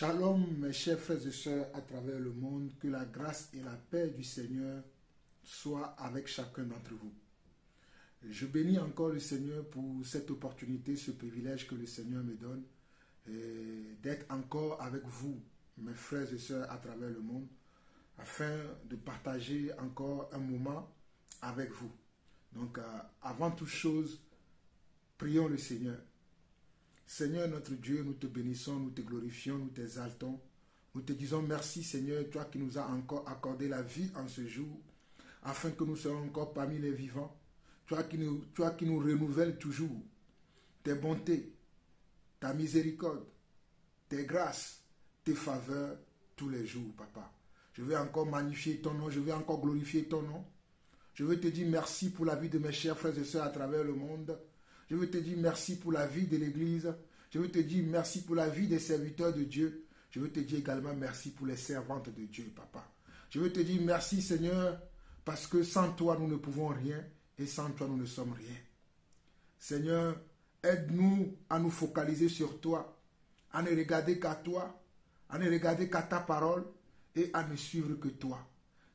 Shalom, mes chers frères et sœurs à travers le monde, que la grâce et la paix du Seigneur soient avec chacun d'entre vous. Je bénis encore le Seigneur pour cette opportunité, ce privilège que le Seigneur me donne d'être encore avec vous, mes frères et sœurs à travers le monde, afin de partager encore un moment avec vous. Donc, avant toute chose, prions le Seigneur. Seigneur notre Dieu, nous te bénissons, nous te glorifions, nous t'exaltons. Nous te disons merci Seigneur, toi qui nous as encore accordé la vie en ce jour, afin que nous soyons encore parmi les vivants. Toi qui nous renouvelles toujours tes bontés, ta miséricorde, tes grâces, tes faveurs tous les jours, Papa. Je veux encore magnifier ton nom, je veux encore glorifier ton nom. Je veux te dire merci pour la vie de mes chers frères et sœurs à travers le monde. Je veux te dire merci pour la vie de l'Église. Je veux te dire merci pour la vie des serviteurs de Dieu. Je veux te dire également merci pour les servantes de Dieu, Papa. Je veux te dire merci, Seigneur, parce que sans toi, nous ne pouvons rien et sans toi, nous ne sommes rien. Seigneur, aide-nous à nous focaliser sur toi, à ne regarder qu'à toi, à ne regarder qu'à ta parole et à ne suivre que toi.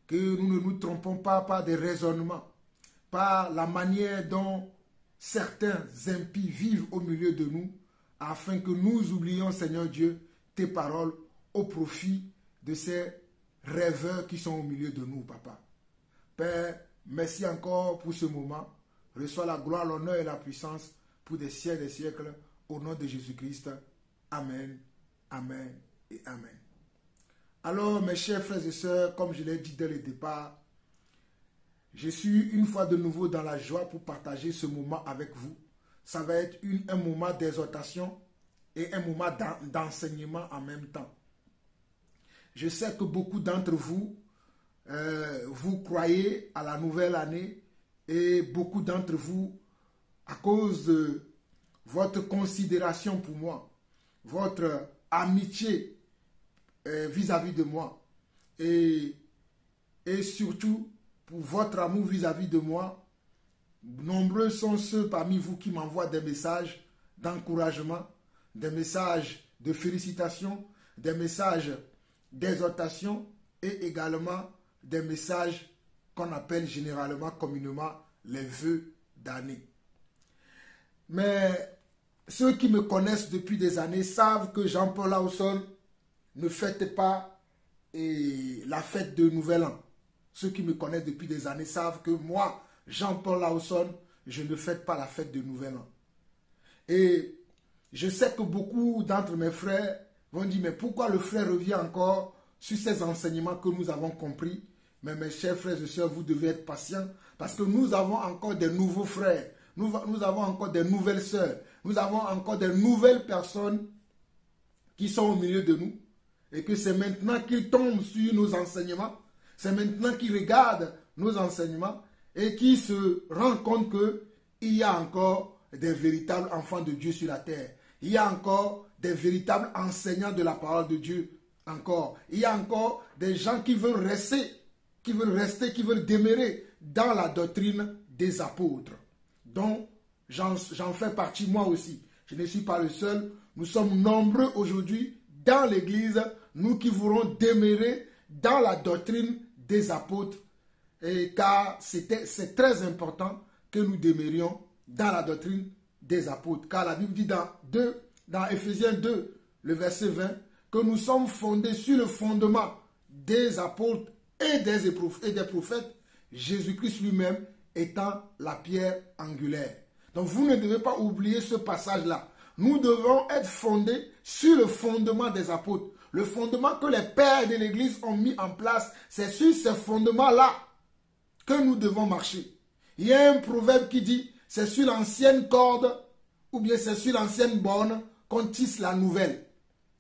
Que nous ne nous trompons pas par des raisonnements, par la manière dont certains impies vivent au milieu de nous, afin que nous oublions, Seigneur Dieu, tes paroles au profit de ces rêveurs qui sont au milieu de nous, Papa. Père, merci encore pour ce moment. Reçois la gloire, l'honneur et la puissance pour des siècles et des siècles, au nom de Jésus-Christ. Amen, amen et amen. Alors, mes chers frères et sœurs, comme je l'ai dit dès le départ, je suis une fois de nouveau dans la joie pour partager ce moment avec vous. Ça va être un moment d'exhortation et un moment d'enseignement en même temps. Je sais que beaucoup d'entre vous, vous croyez à la nouvelle année et beaucoup d'entre vous, à cause de votre considération pour moi, votre amitié vis-à-vis de moi et surtout pour votre amour vis-à-vis de moi, nombreux sont ceux parmi vous qui m'envoient des messages d'encouragement, des messages de félicitations, des messages d'exhortation et également des messages qu'on appelle généralement, communément, les vœux d'année. Mais ceux qui me connaissent depuis des années savent que Jean-Paul Lawson ne fête pas la fête de Nouvel An. Ceux qui me connaissent depuis des années savent que moi, Jean-Paul Lawson, je ne fête pas la fête de Nouvel An. Et je sais que beaucoup d'entre mes frères vont dire, mais pourquoi le frère revient encore sur ces enseignements que nous avons compris? Mais mes chers frères et sœurs, vous devez être patients parce que nous avons encore des nouveaux frères, nous avons encore des nouvelles sœurs, nous avons encore des nouvelles personnes qui sont au milieu de nous et que c'est maintenant qu'ils tombent sur nos enseignements. C'est maintenant qu'ils regardent nos enseignements et qu'ils se rendent compte qu'il y a encore des véritables enfants de Dieu sur la terre. Il y a encore des véritables enseignants de la parole de Dieu. Il y a encore des gens qui veulent rester, qui veulent demeurer dans la doctrine des apôtres. Donc, j'en fais partie moi aussi. Je ne suis pas le seul. Nous sommes nombreux aujourd'hui dans l'église, nous qui voulons demeurer dans la doctrine des apôtres, car c'est très important que nous demeurions dans la doctrine des apôtres. Car la Bible dit dans Éphésiens 2, le verset 20, que nous sommes fondés sur le fondement des apôtres et des prophètes, Jésus-Christ lui-même étant la pierre angulaire. Donc vous ne devez pas oublier ce passage-là. Nous devons être fondés sur le fondement des apôtres. Le fondement que les pères de l'Église ont mis en place, c'est sur ce fondement-là que nous devons marcher. Il y a un proverbe qui dit, c'est sur l'ancienne corde ou bien c'est sur l'ancienne borne qu'on tisse la nouvelle.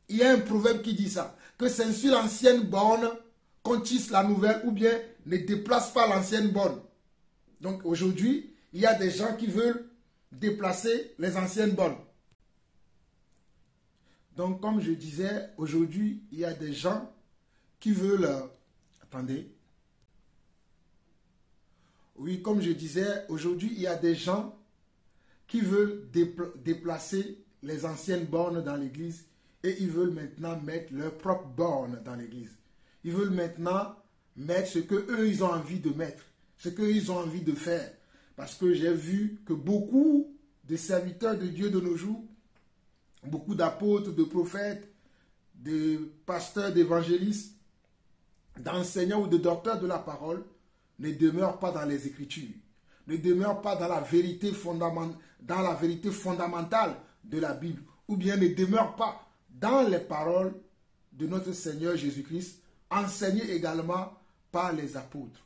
Il y a un proverbe qui dit ça, que c'est sur l'ancienne borne qu'on tisse la nouvelle ou bien ne déplace pas l'ancienne borne. Donc aujourd'hui, il y a des gens qui veulent déplacer les anciennes bornes. Donc, comme je disais, aujourd'hui, il y a des gens qui veulent... attendez. Oui, comme je disais, aujourd'hui, il y a des gens qui veulent déplacer les anciennes bornes dans l'église et ils veulent maintenant mettre leur propre borne dans l'église. Ils veulent maintenant mettre ce qu'eux, ils ont envie de mettre, ce qu'ils ont envie de faire. Parce que j'ai vu que beaucoup de serviteurs de Dieu de nos jours, beaucoup d'apôtres, de prophètes, de pasteurs, d'évangélistes, d'enseignants ou de docteurs de la parole ne demeurent pas dans les Écritures, ne demeurent pas dans la vérité fondamentale de la Bible, ou bien ne demeurent pas dans les paroles de notre Seigneur Jésus-Christ, enseignées également par les apôtres.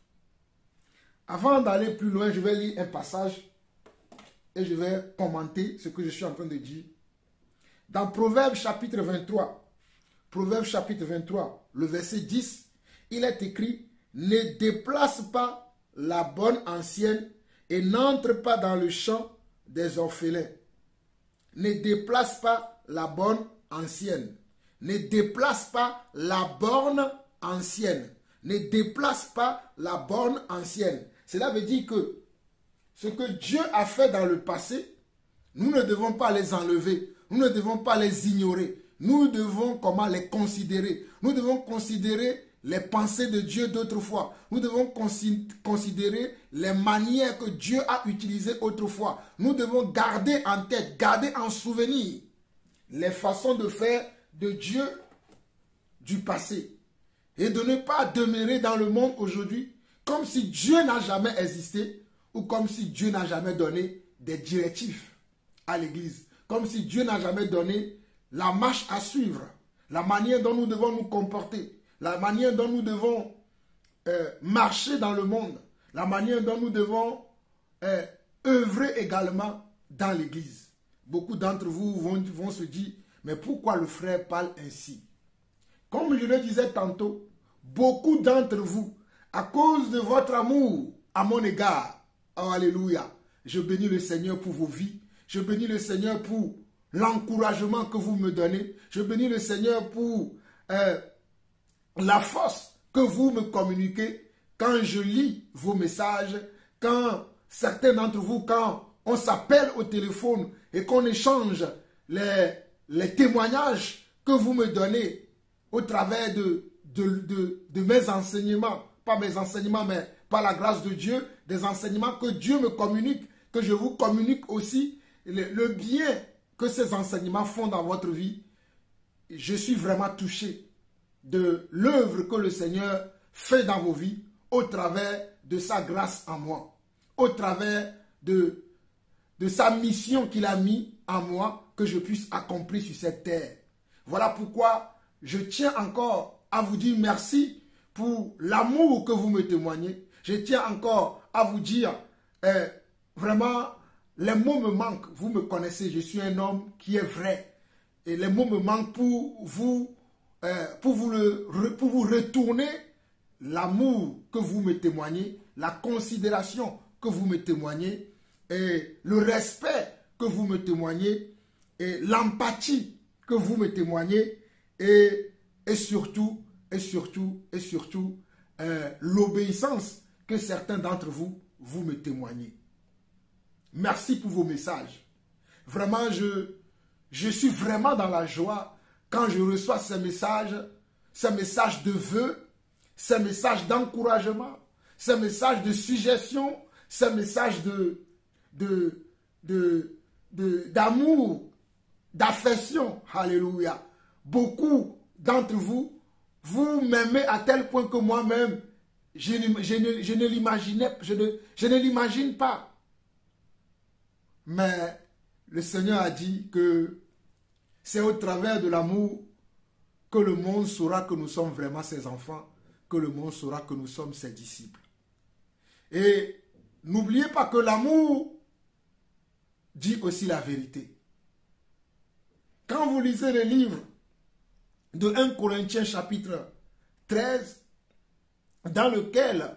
Avant d'aller plus loin, je vais lire un passage et je vais commenter ce que je suis en train de dire. Dans Proverbes chapitre 23, le verset 10, il est écrit « Ne déplace pas la bonne ancienne et n'entre pas dans le champ des orphelins. » Ne déplace pas la bonne ancienne. Ne déplace pas la borne ancienne. Ne déplace pas la borne ancienne. Cela veut dire que ce que Dieu a fait dans le passé, nous ne devons pas les enlever. Nous ne devons pas les ignorer. Nous devons comment les considérer. Nous devons considérer les pensées de Dieu d'autrefois. Nous devons considérer les manières que Dieu a utilisées autrefois. Nous devons garder en tête, garder en souvenir les façons de faire de Dieu du passé. Et de ne pas demeurer dans le monde aujourd'hui comme si Dieu n'a jamais existé ou comme si Dieu n'a jamais donné des directives à l'Église. Comme si Dieu n'a jamais donné la marche à suivre, la manière dont nous devons nous comporter, la manière dont nous devons marcher dans le monde, la manière dont nous devons œuvrer également dans l'Église. Beaucoup d'entre vous vont se dire, mais pourquoi le frère parle ainsi? Comme je le disais tantôt, beaucoup d'entre vous, à cause de votre amour à mon égard, oh, alléluia, je bénis le Seigneur pour vos vies, je bénis le Seigneur pour l'encouragement que vous me donnez, je bénis le Seigneur pour la force que vous me communiquez quand je lis vos messages, quand certains d'entre vous, quand on s'appelle au téléphone et qu'on échange les témoignages que vous me donnez au travers de mes enseignements, pas mes enseignements, mais par la grâce de Dieu, des enseignements que Dieu me communique, que je vous communique aussi, le bien que ces enseignements font dans votre vie. Je suis vraiment touché de l'œuvre que le Seigneur fait dans vos vies au travers de sa grâce en moi, au travers de sa mission qu'il a mis en moi, que je puisse accomplir sur cette terre. Voilà pourquoi je tiens encore à vous dire merci pour l'amour que vous me témoignez. Je tiens encore à vous dire, vraiment, les mots me manquent. Vous me connaissez, je suis un homme qui est vrai. Et les mots me manquent pour vous retourner l'amour que vous me témoignez, la considération que vous me témoignez, et le respect que vous me témoignez, et l'empathie que vous me témoignez, et surtout, l'obéissance que certains d'entre vous me témoignez. Merci pour vos messages. Vraiment, je suis vraiment dans la joie quand je reçois ces messages de vœux, ces messages d'encouragement, ces messages de suggestion, ces messages d'amour, d'affection. Alléluia. Beaucoup d'entre vous, vous m'aimez à tel point que moi-même, je ne l'imagine pas. Mais le Seigneur a dit que c'est au travers de l'amour que le monde saura que nous sommes vraiment ses enfants, que le monde saura que nous sommes ses disciples. Et n'oubliez pas que l'amour dit aussi la vérité. Quand vous lisez le livre de 1 Corinthiens chapitre 13, dans lequel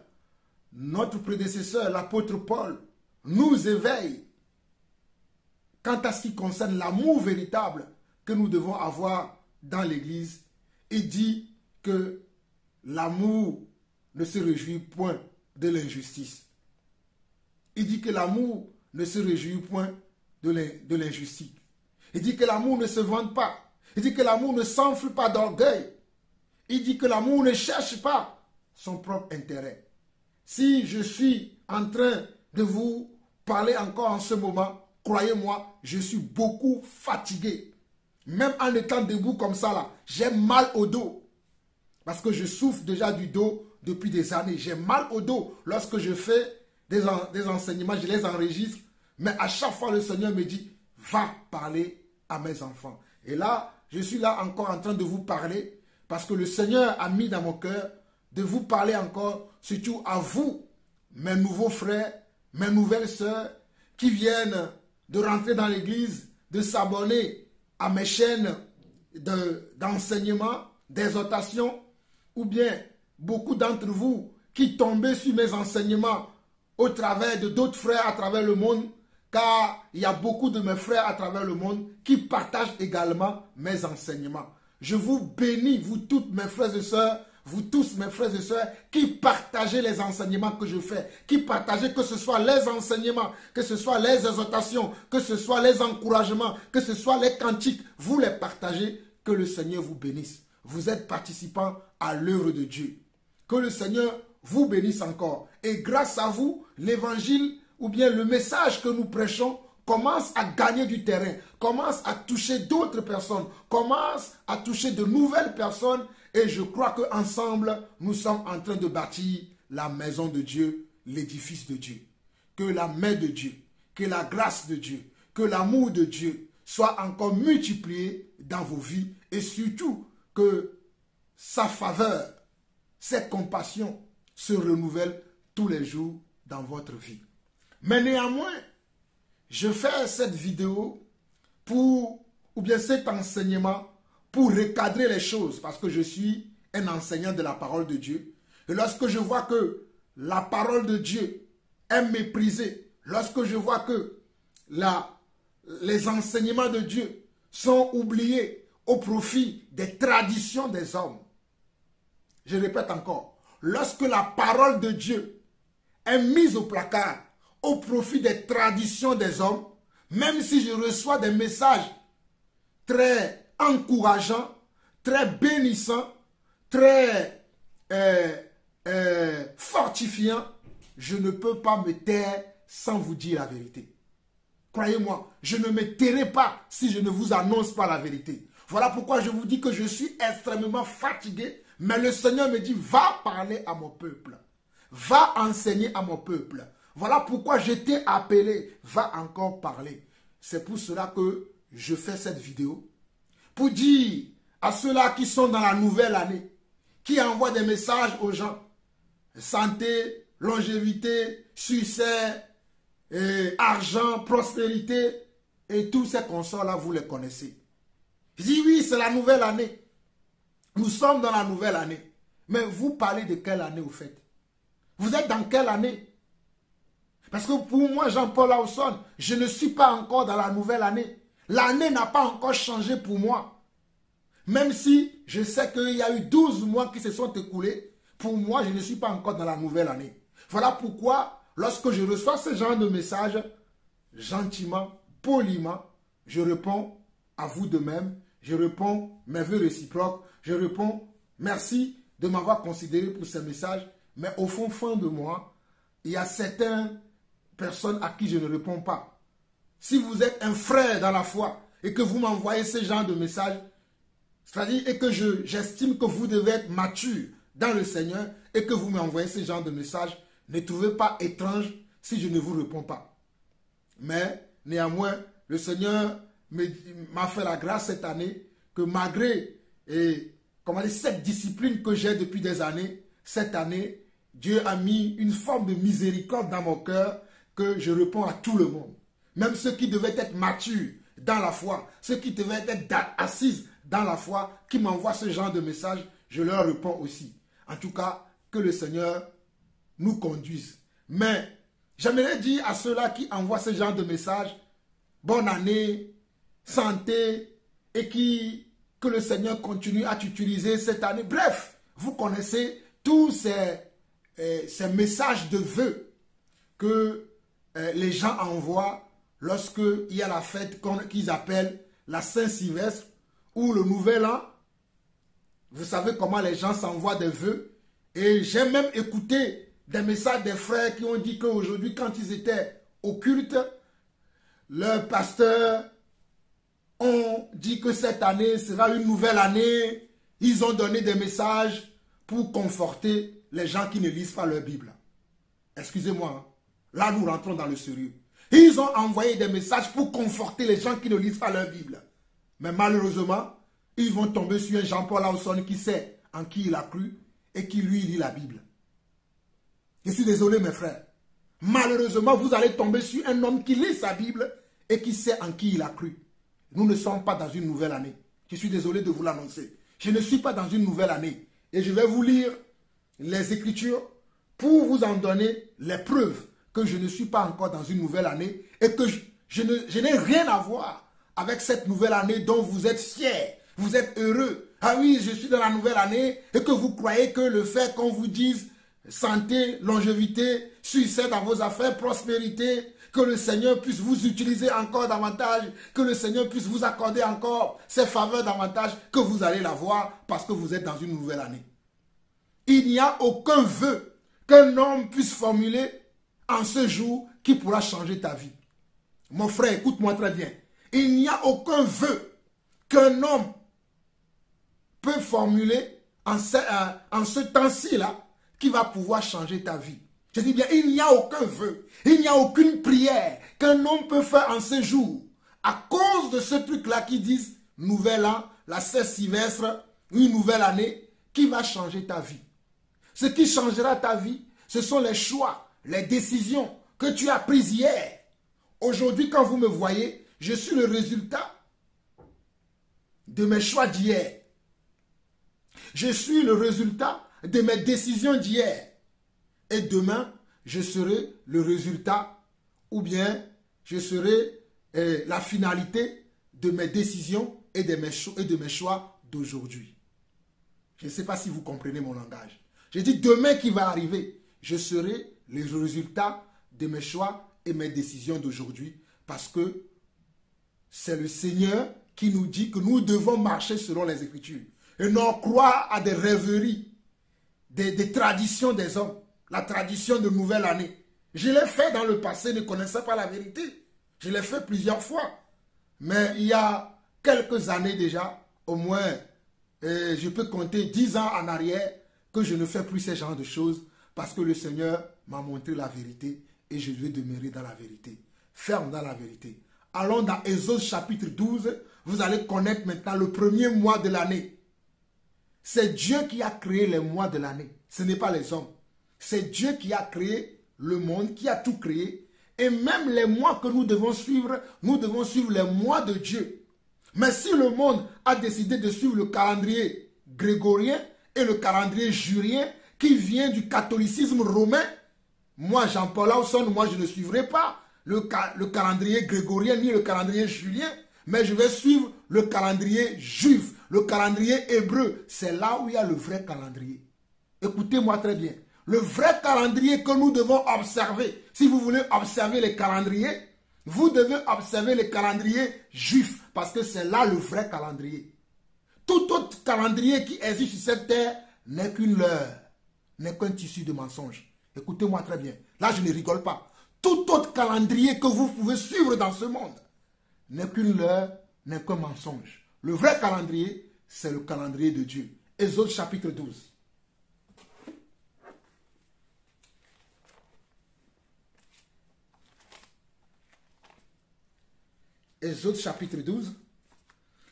notre prédécesseur, l'apôtre Paul, nous éveille quant à ce qui concerne l'amour véritable que nous devons avoir dans l'Église, il dit que l'amour ne se réjouit point de l'injustice. Il dit que l'amour ne se réjouit point de l'injustice. Il dit que l'amour ne se vante pas. Il dit que l'amour ne s'enfle pas d'orgueil. Il dit que l'amour ne cherche pas son propre intérêt. Si je suis en train de vous parler encore en ce moment, croyez-moi, je suis beaucoup fatigué. Même en étant debout comme ça, là, j'ai mal au dos. Parce que je souffre déjà du dos depuis des années. J'ai mal au dos lorsque je fais des enseignements, je les enregistre. Mais à chaque fois, le Seigneur me dit, va parler à mes enfants. Et là, je suis là encore en train de vous parler parce que le Seigneur a mis dans mon cœur de vous parler encore, surtout à vous, mes nouveaux frères, mes nouvelles sœurs, qui viennent de rentrer dans l'église, de s'abonner à mes chaînes d'enseignement, d'exhortation, ou bien beaucoup d'entre vous qui tombez sur mes enseignements au travers de d'autres frères à travers le monde, car il y a beaucoup de mes frères à travers le monde qui partagent également mes enseignements. Je vous bénis, vous toutes mes frères et sœurs, vous tous mes frères et sœurs, qui partagez les enseignements que je fais, qui partagez que ce soit les enseignements, que ce soit les exhortations, que ce soit les encouragements, que ce soit les cantiques, vous les partagez, que le Seigneur vous bénisse. Vous êtes participants à l'œuvre de Dieu. Que le Seigneur vous bénisse encore. Et grâce à vous, l'évangile ou bien le message que nous prêchons commence à gagner du terrain, commence à toucher d'autres personnes, commence à toucher de nouvelles personnes. Et je crois qu'ensemble, nous sommes en train de bâtir la maison de Dieu, l'édifice de Dieu. Que la main de Dieu, que la grâce de Dieu, que l'amour de Dieu soit encore multiplié dans vos vies et surtout que sa faveur, ses compassions se renouvellent tous les jours dans votre vie. Mais néanmoins, je fais cette vidéo ou bien cet enseignement pour recadrer les choses parce que je suis un enseignant de la parole de Dieu. Et lorsque je vois que la parole de Dieu est méprisée, lorsque je vois que les enseignements de Dieu sont oubliés au profit des traditions des hommes, je répète encore, lorsque la parole de Dieu est mise au placard au profit des traditions des hommes, même si je reçois des messages très encourageants, très bénissants, très fortifiants, je ne peux pas me taire sans vous dire la vérité. Croyez-moi, je ne me tairai pas si je ne vous annonce pas la vérité. Voilà pourquoi je vous dis que je suis extrêmement fatigué, mais le Seigneur me dit, va parler à mon peuple, va enseigner à mon peuple. Voilà pourquoi je t'ai appelé, va encore parler. C'est pour cela que je fais cette vidéo, pour dire à ceux-là qui sont dans la nouvelle année, qui envoient des messages aux gens, santé, longévité, succès, argent, prospérité, et tous ces consorts-là, vous les connaissez. Je dis oui, c'est la nouvelle année. Nous sommes dans la nouvelle année. Mais vous parlez de quelle année au fait? Vous êtes dans quelle année? Parce que pour moi, Jean-Paul Lawson, je ne suis pas encore dans la nouvelle année. L'année n'a pas encore changé pour moi. Même si je sais qu'il y a eu 12 mois qui se sont écoulés, pour moi, je ne suis pas encore dans la nouvelle année. Voilà pourquoi, lorsque je reçois ce genre de message, gentiment, poliment, je réponds à vous de même, je réponds mes vœux réciproques, je réponds merci de m'avoir considéré pour ce message, mais au fond de moi, il y a certaines personnes à qui je ne réponds pas. Si vous êtes un frère dans la foi et que vous m'envoyez ce genre de message, c'est-à-dire et que j'estime que vous devez être mature dans le Seigneur et que vous m'envoyez ce genre de message, ne trouvez pas étrange si je ne vous réponds pas. Mais néanmoins, le Seigneur m'a fait la grâce cette année que malgré cette discipline que j'ai depuis des années, cette année, Dieu a mis une forme de miséricorde dans mon cœur que je réponds à tout le monde. Même ceux qui devaient être matures dans la foi, ceux qui devaient être assis dans la foi, qui m'envoient ce genre de message, je leur réponds aussi. En tout cas, que le Seigneur nous conduise. Mais j'aimerais dire à ceux-là qui envoient ce genre de message, bonne année, santé, et que le Seigneur continue à t'utiliser cette année. Bref, vous connaissez tous ces messages de vœux que les gens envoient lorsqu'il y a la fête qu'ils appellent la Saint-Sylvestre ou le nouvel an. Vous savez comment les gens s'envoient des vœux. Et j'ai même écouté des messages des frères qui ont dit qu'aujourd'hui, quand ils étaient au culte, leurs pasteurs ont dit que cette année sera une nouvelle année. Ils ont donné des messages pour conforter les gens qui ne lisent pas leur Bible. Excusez-moi, là nous rentrons dans le sérieux. Ils ont envoyé des messages pour conforter les gens qui ne lisent pas leur Bible. Mais malheureusement, ils vont tomber sur un Jean-Paul Lawson qui sait en qui il a cru et qui lui lit la Bible. Je suis désolé mes frères. Malheureusement, vous allez tomber sur un homme qui lit sa Bible et qui sait en qui il a cru. Nous ne sommes pas dans une nouvelle année. Je suis désolé de vous l'annoncer. Je ne suis pas dans une nouvelle année. Et je vais vous lire les Écritures pour vous en donner les preuves que je ne suis pas encore dans une nouvelle année et que je n'ai rien à voir avec cette nouvelle année dont vous êtes fiers, vous êtes heureux. Ah oui, je suis dans la nouvelle année et que vous croyez que le fait qu'on vous dise santé, longévité, succès dans vos affaires, prospérité, que le Seigneur puisse vous utiliser encore davantage, que le Seigneur puisse vous accorder encore ses faveurs davantage, que vous allez l'avoir parce que vous êtes dans une nouvelle année. Il n'y a aucun vœu qu'un homme puisse formuler en ce jour qui pourra changer ta vie. Mon frère, écoute-moi très bien. Il n'y a aucun vœu qu'un homme peut formuler en ce temps-ci là qui va pouvoir changer ta vie. Je dis bien, il n'y a aucun vœu, il n'y a aucune prière qu'un homme peut faire en ce jour à cause de ce truc-là qui disent nouvel an, la Saint-Sylvestre, une nouvelle année qui va changer ta vie. Ce qui changera ta vie, ce sont les choix, les décisions que tu as prises hier. Aujourd'hui, quand vous me voyez, je suis le résultat de mes choix d'hier. Je suis le résultat de mes décisions d'hier. Et demain, je serai le résultat ou bien je serai la finalité de mes décisions et de mes choix d'aujourd'hui. Je ne sais pas si vous comprenez mon langage. Je dis demain qui va arriver, je serai le résultat de mes choix et mes décisions d'aujourd'hui parce que c'est le Seigneur qui nous dit que nous devons marcher selon les Écritures et non croire à des rêveries, des traditions des hommes, la tradition de nouvelle année. Je l'ai fait dans le passé, ne connaissant pas la vérité. Je l'ai fait plusieurs fois. Mais il y a quelques années déjà, au moins, je peux compter 10 ans en arrière, que je ne fais plus ce genre de choses parce que le Seigneur m'a montré la vérité et je vais demeurer dans la vérité. Ferme dans la vérité. Allons dans Exode chapitre 12. Vous allez connaître maintenant le premier mois de l'année. C'est Dieu qui a créé les mois de l'année. Ce n'est pas les hommes. C'est Dieu qui a créé le monde, qui a tout créé. Et même les mois que nous devons suivre les mois de Dieu. Mais si le monde a décidé de suivre le calendrier grégorien et le calendrier jurien qui vient du catholicisme romain, moi, Jean-Paul Lawson, moi je ne suivrai pas le calendrier grégorien ni le calendrier julien, mais je vais suivre le calendrier juif, le calendrier hébreu. C'est là où il y a le vrai calendrier. Écoutez-moi très bien. Le vrai calendrier que nous devons observer, si vous voulez observer les calendriers, vous devez observer les calendriers juifs, parce que c'est là le vrai calendrier. Tout autre calendrier qui existe sur cette terre n'est qu'une leurre, n'est qu'un tissu de mensonges. Écoutez-moi très bien. Là, je ne rigole pas. Tout autre calendrier que vous pouvez suivre dans ce monde n'est qu'une leurre, n'est qu'un mensonge. Le vrai calendrier, c'est le calendrier de Dieu. Exode chapitre 12. Exode chapitre 12.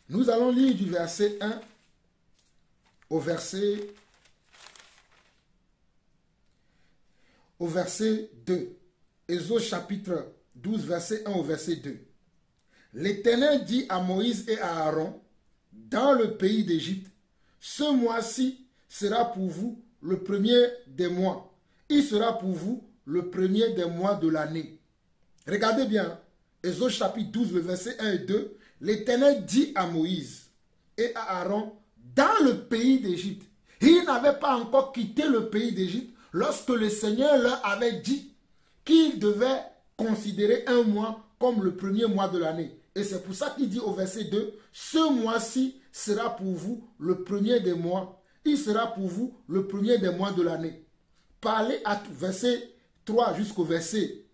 Nous allons lire du verset 1 au verset 2. Exode chapitre 12, verset 1 au verset 2. L'Éternel dit à Moïse et à Aaron, dans le pays d'Égypte, ce mois-ci sera pour vous le premier des mois. Il sera pour vous le premier des mois de l'année. Regardez bien, Exode chapitre 12, le verset 1 et 2. L'Éternel dit à Moïse et à Aaron, dans le pays d'Égypte. Ils n'avaient pas encore quitté le pays d'Égypte lorsque le Seigneur leur avait dit qu'ils devaient considérer un mois comme le premier mois de l'année. Et c'est pour ça qu'il dit au verset 2, ce mois-ci sera pour vous le premier des mois. Il sera pour vous le premier des mois de l'année. Parlez à tout, verset 3 jusqu'au verset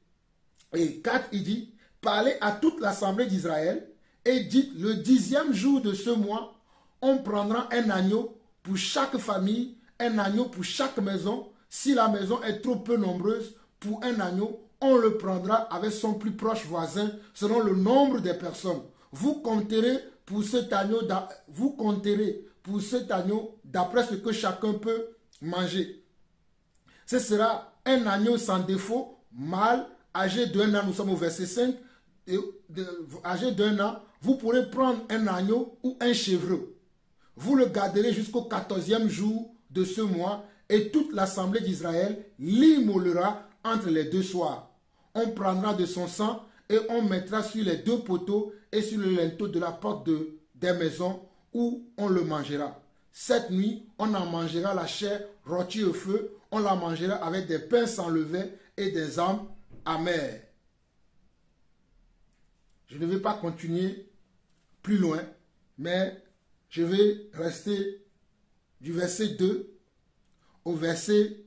4, il dit, parlez à toute l'assemblée d'Israël et dites, le 10e jour de ce mois, on prendra un agneau pour chaque famille, un agneau pour chaque maison. Si la maison est trop peu nombreuse pour un agneau, on le prendra avec son plus proche voisin selon le nombre des personnes. Vous compterez pour cet agneau d'après ce que chacun peut manger. Ce sera un agneau sans défaut, mâle, âgé d'1 an, nous sommes au verset 5, âgé d'1 an, vous pourrez prendre un agneau ou un chèvreau. Vous le garderez jusqu'au 14e jour de ce mois et toute l'assemblée d'Israël l'immolera entre les deux soirs. On prendra de son sang et on mettra sur les deux poteaux et sur le linteau de la porte des maisons où on le mangera. Cette nuit, on en mangera la chair rôtie au feu, on la mangera avec des pains sans levain et des âmes amères. Je ne vais pas continuer plus loin, mais je vais rester du verset 2 au verset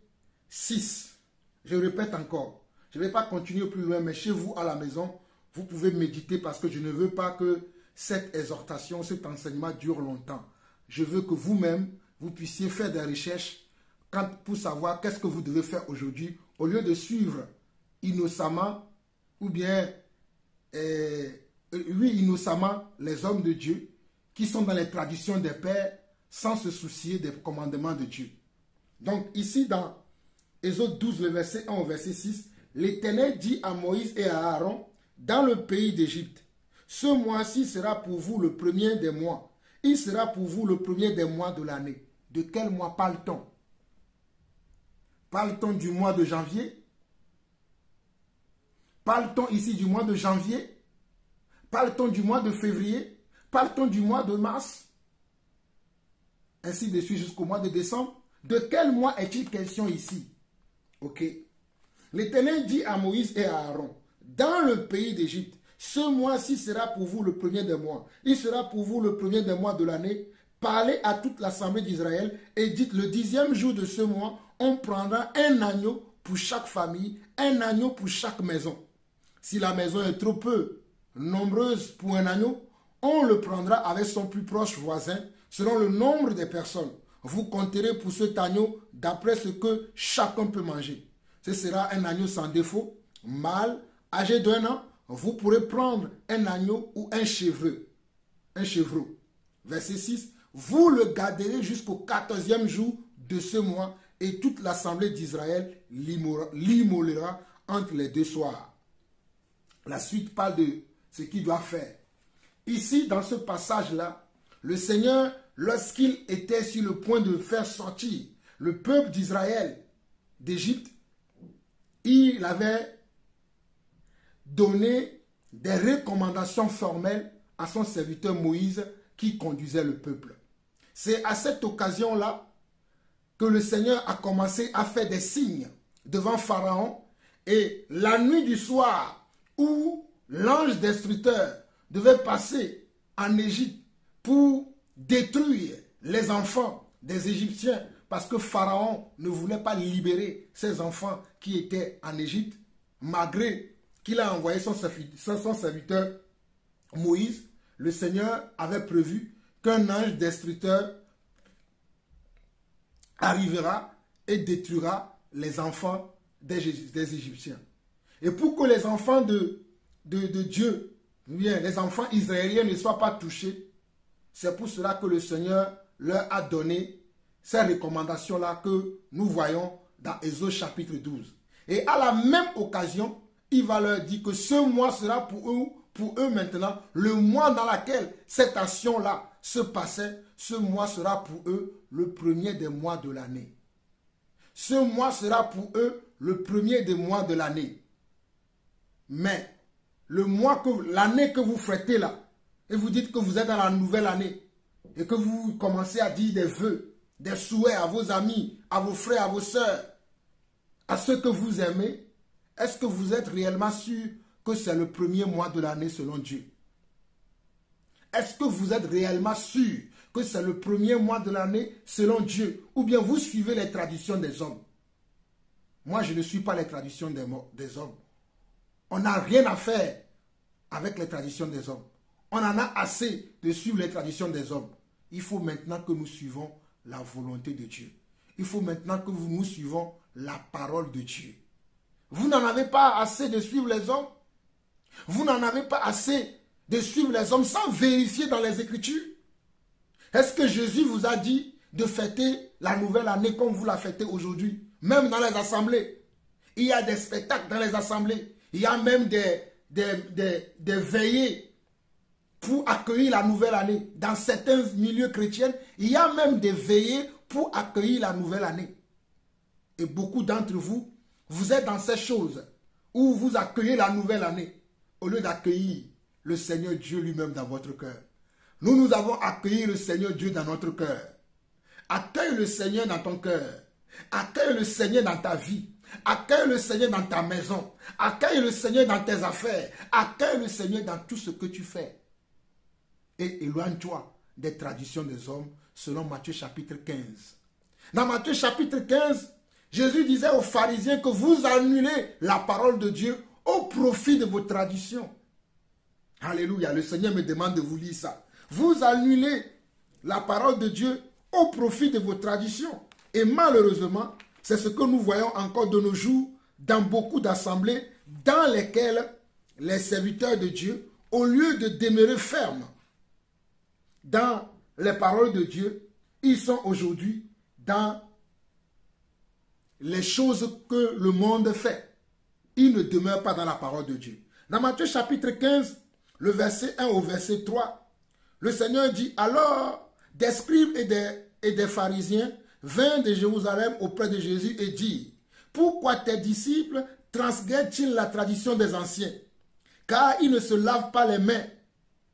6. Je répète encore, je ne vais pas continuer plus loin, mais chez vous à la maison, vous pouvez méditer parce que je ne veux pas que cette exhortation, cet enseignement dure longtemps. Je veux que vous-même, vous puissiez faire des recherches pour savoir qu'est-ce que vous devez faire aujourd'hui au lieu de suivre innocemment ou bien innocemment les hommes de Dieu qui sont dans les traditions des pères sans se soucier des commandements de Dieu. Donc ici dans Exode 12, le verset 1 au verset 6, l'Éternel dit à Moïse et à Aaron, dans le pays d'Égypte, ce mois-ci sera pour vous le premier des mois. Il sera pour vous le premier des mois de l'année. De quel mois parle-t-on? Parle-t-on du mois de janvier? Parle-t-on ici du mois de janvier? Parle-t-on du mois de février? Parle-t-on du mois de mars? Ainsi de suite jusqu'au mois de décembre. De quel mois est-il question ici? Ok. L'Éternel dit à Moïse et à Aaron, dans le pays d'Égypte, ce mois-ci sera pour vous le premier des mois. Il sera pour vous le premier des mois de l'année. Parlez à toute l'assemblée d'Israël et dites, le 10e jour de ce mois, on prendra un agneau pour chaque famille, un agneau pour chaque maison. Si la maison est trop peu nombreuse pour un agneau, on le prendra avec son plus proche voisin, selon le nombre des personnes. Vous compterez pour cet agneau d'après ce que chacun peut manger. Ce sera un agneau sans défaut, mâle, âgé d'1 an. Vous pourrez prendre un agneau ou un chèvreau. Verset 6. Vous le garderez jusqu'au 14e jour de ce mois et toute l'assemblée d'Israël l'immolera entre les deux soirs. La suite parle de ce qu'il doit faire. Ici, dans ce passage-là, le Seigneur, lorsqu'il était sur le point de faire sortir le peuple d'Israël d'Égypte, il avait donné des recommandations formelles à son serviteur Moïse qui conduisait le peuple. C'est à cette occasion-là que le Seigneur a commencé à faire des signes devant Pharaon et la nuit du soir où l'ange destructeur devait passer en Égypte pour détruire les enfants des Égyptiens parce que Pharaon ne voulait pas libérer ses enfants qui étaient en Égypte malgré qu'il a envoyé son serviteur Moïse. Le Seigneur avait prévu qu'un ange destructeur arrivera et détruira les enfants des Égyptiens. Et pour que les enfants de Dieu, bien, les enfants israéliens ne soient pas touchés, c'est pour cela que le Seigneur leur a donné ces recommandations-là que nous voyons dans Exode chapitre 12. Et à la même occasion, il va leur dire que ce mois sera pour eux maintenant, le mois dans lequel cette action-là se passait, ce mois sera pour eux le premier des mois de l'année. Ce mois sera pour eux le premier des mois de l'année. Mais l'année que vous fêtez là, et vous dites que vous êtes dans la nouvelle année, et que vous commencez à dire des vœux, des souhaits à vos amis, à vos frères, à vos sœurs, à ceux que vous aimez, est-ce que vous êtes réellement sûr que c'est le premier mois de l'année selon Dieu? Est-ce que vous êtes réellement sûr que c'est le premier mois de l'année selon Dieu, ou bien vous suivez les traditions des hommes. Moi, je ne suis pas les traditions des hommes. On n'a rien à faire avec les traditions des hommes. On en a assez de suivre les traditions des hommes. Il faut maintenant que nous suivons la volonté de Dieu. Il faut maintenant que nous suivons la parole de Dieu. Vous n'en avez pas assez de suivre les hommes. Vous n'en avez pas assez de suivre les hommes sans vérifier dans les Écritures. Est-ce que Jésus vous a dit de fêter la nouvelle année comme vous la fêtez aujourd'hui? Même dans les assemblées. Il y a des spectacles dans les assemblées. Il y a même des veillées pour accueillir la nouvelle année. Dans certains milieux chrétiens, il y a même des veillées pour accueillir la nouvelle année. Et beaucoup d'entre vous, vous êtes dans ces choses où vous accueillez la nouvelle année au lieu d'accueillir le Seigneur Dieu lui-même dans votre cœur. Nous avons accueilli le Seigneur Dieu dans notre cœur. Accueille le Seigneur dans ton cœur. Accueille le Seigneur dans ta vie. Accueille le Seigneur dans ta maison. Accueille le Seigneur dans tes affaires. Accueille le Seigneur dans tout ce que tu fais. Et éloigne-toi des traditions des hommes selon Matthieu chapitre 15. Dans Matthieu chapitre 15, Jésus disait aux pharisiens que vous annulez la parole de Dieu au profit de vos traditions. Alléluia, le Seigneur me demande de vous lire ça. Vous annulez la parole de Dieu au profit de vos traditions. Et malheureusement, c'est ce que nous voyons encore de nos jours dans beaucoup d'assemblées dans lesquelles les serviteurs de Dieu, au lieu de demeurer fermes dans les paroles de Dieu, ils sont aujourd'hui dans les choses que le monde fait. Ils ne demeurent pas dans la parole de Dieu. Dans Matthieu chapitre 15, le verset 1 au verset 3, le Seigneur dit, alors des scribes et des pharisiens vinrent de Jérusalem auprès de Jésus et dirent, pourquoi tes disciples transgressent-ils la tradition des anciens? Car ils ne se lavent pas les mains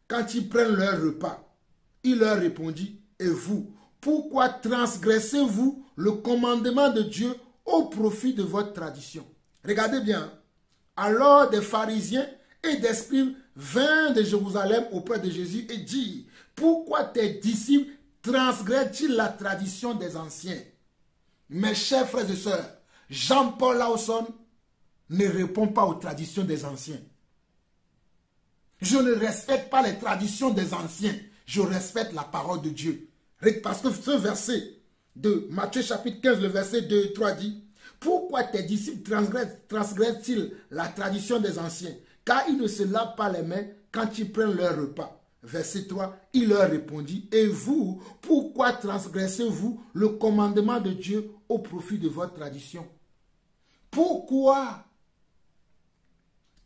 quand ils prennent leur repas. Il leur répondit, et vous, pourquoi transgressez-vous le commandement de Dieu au profit de votre tradition? Regardez bien. Alors des pharisiens et des scribes vinrent de Jérusalem auprès de Jésus et dirent, pourquoi tes disciples transgressent-ils la tradition des anciens? Mes chers frères et sœurs, Jean-Paul Lawson ne répond pas aux traditions des anciens. Je ne respecte pas les traditions des anciens. Je respecte la parole de Dieu. Parce que ce verset de Matthieu chapitre 15, le verset 2 et 3 dit, pourquoi tes disciples transgressent-ils la tradition des anciens? Car ils ne se lavent pas les mains quand ils prennent leur repas. Verset 3, il leur répondit, et vous, pourquoi transgressez-vous le commandement de Dieu au profit de votre tradition? Pourquoi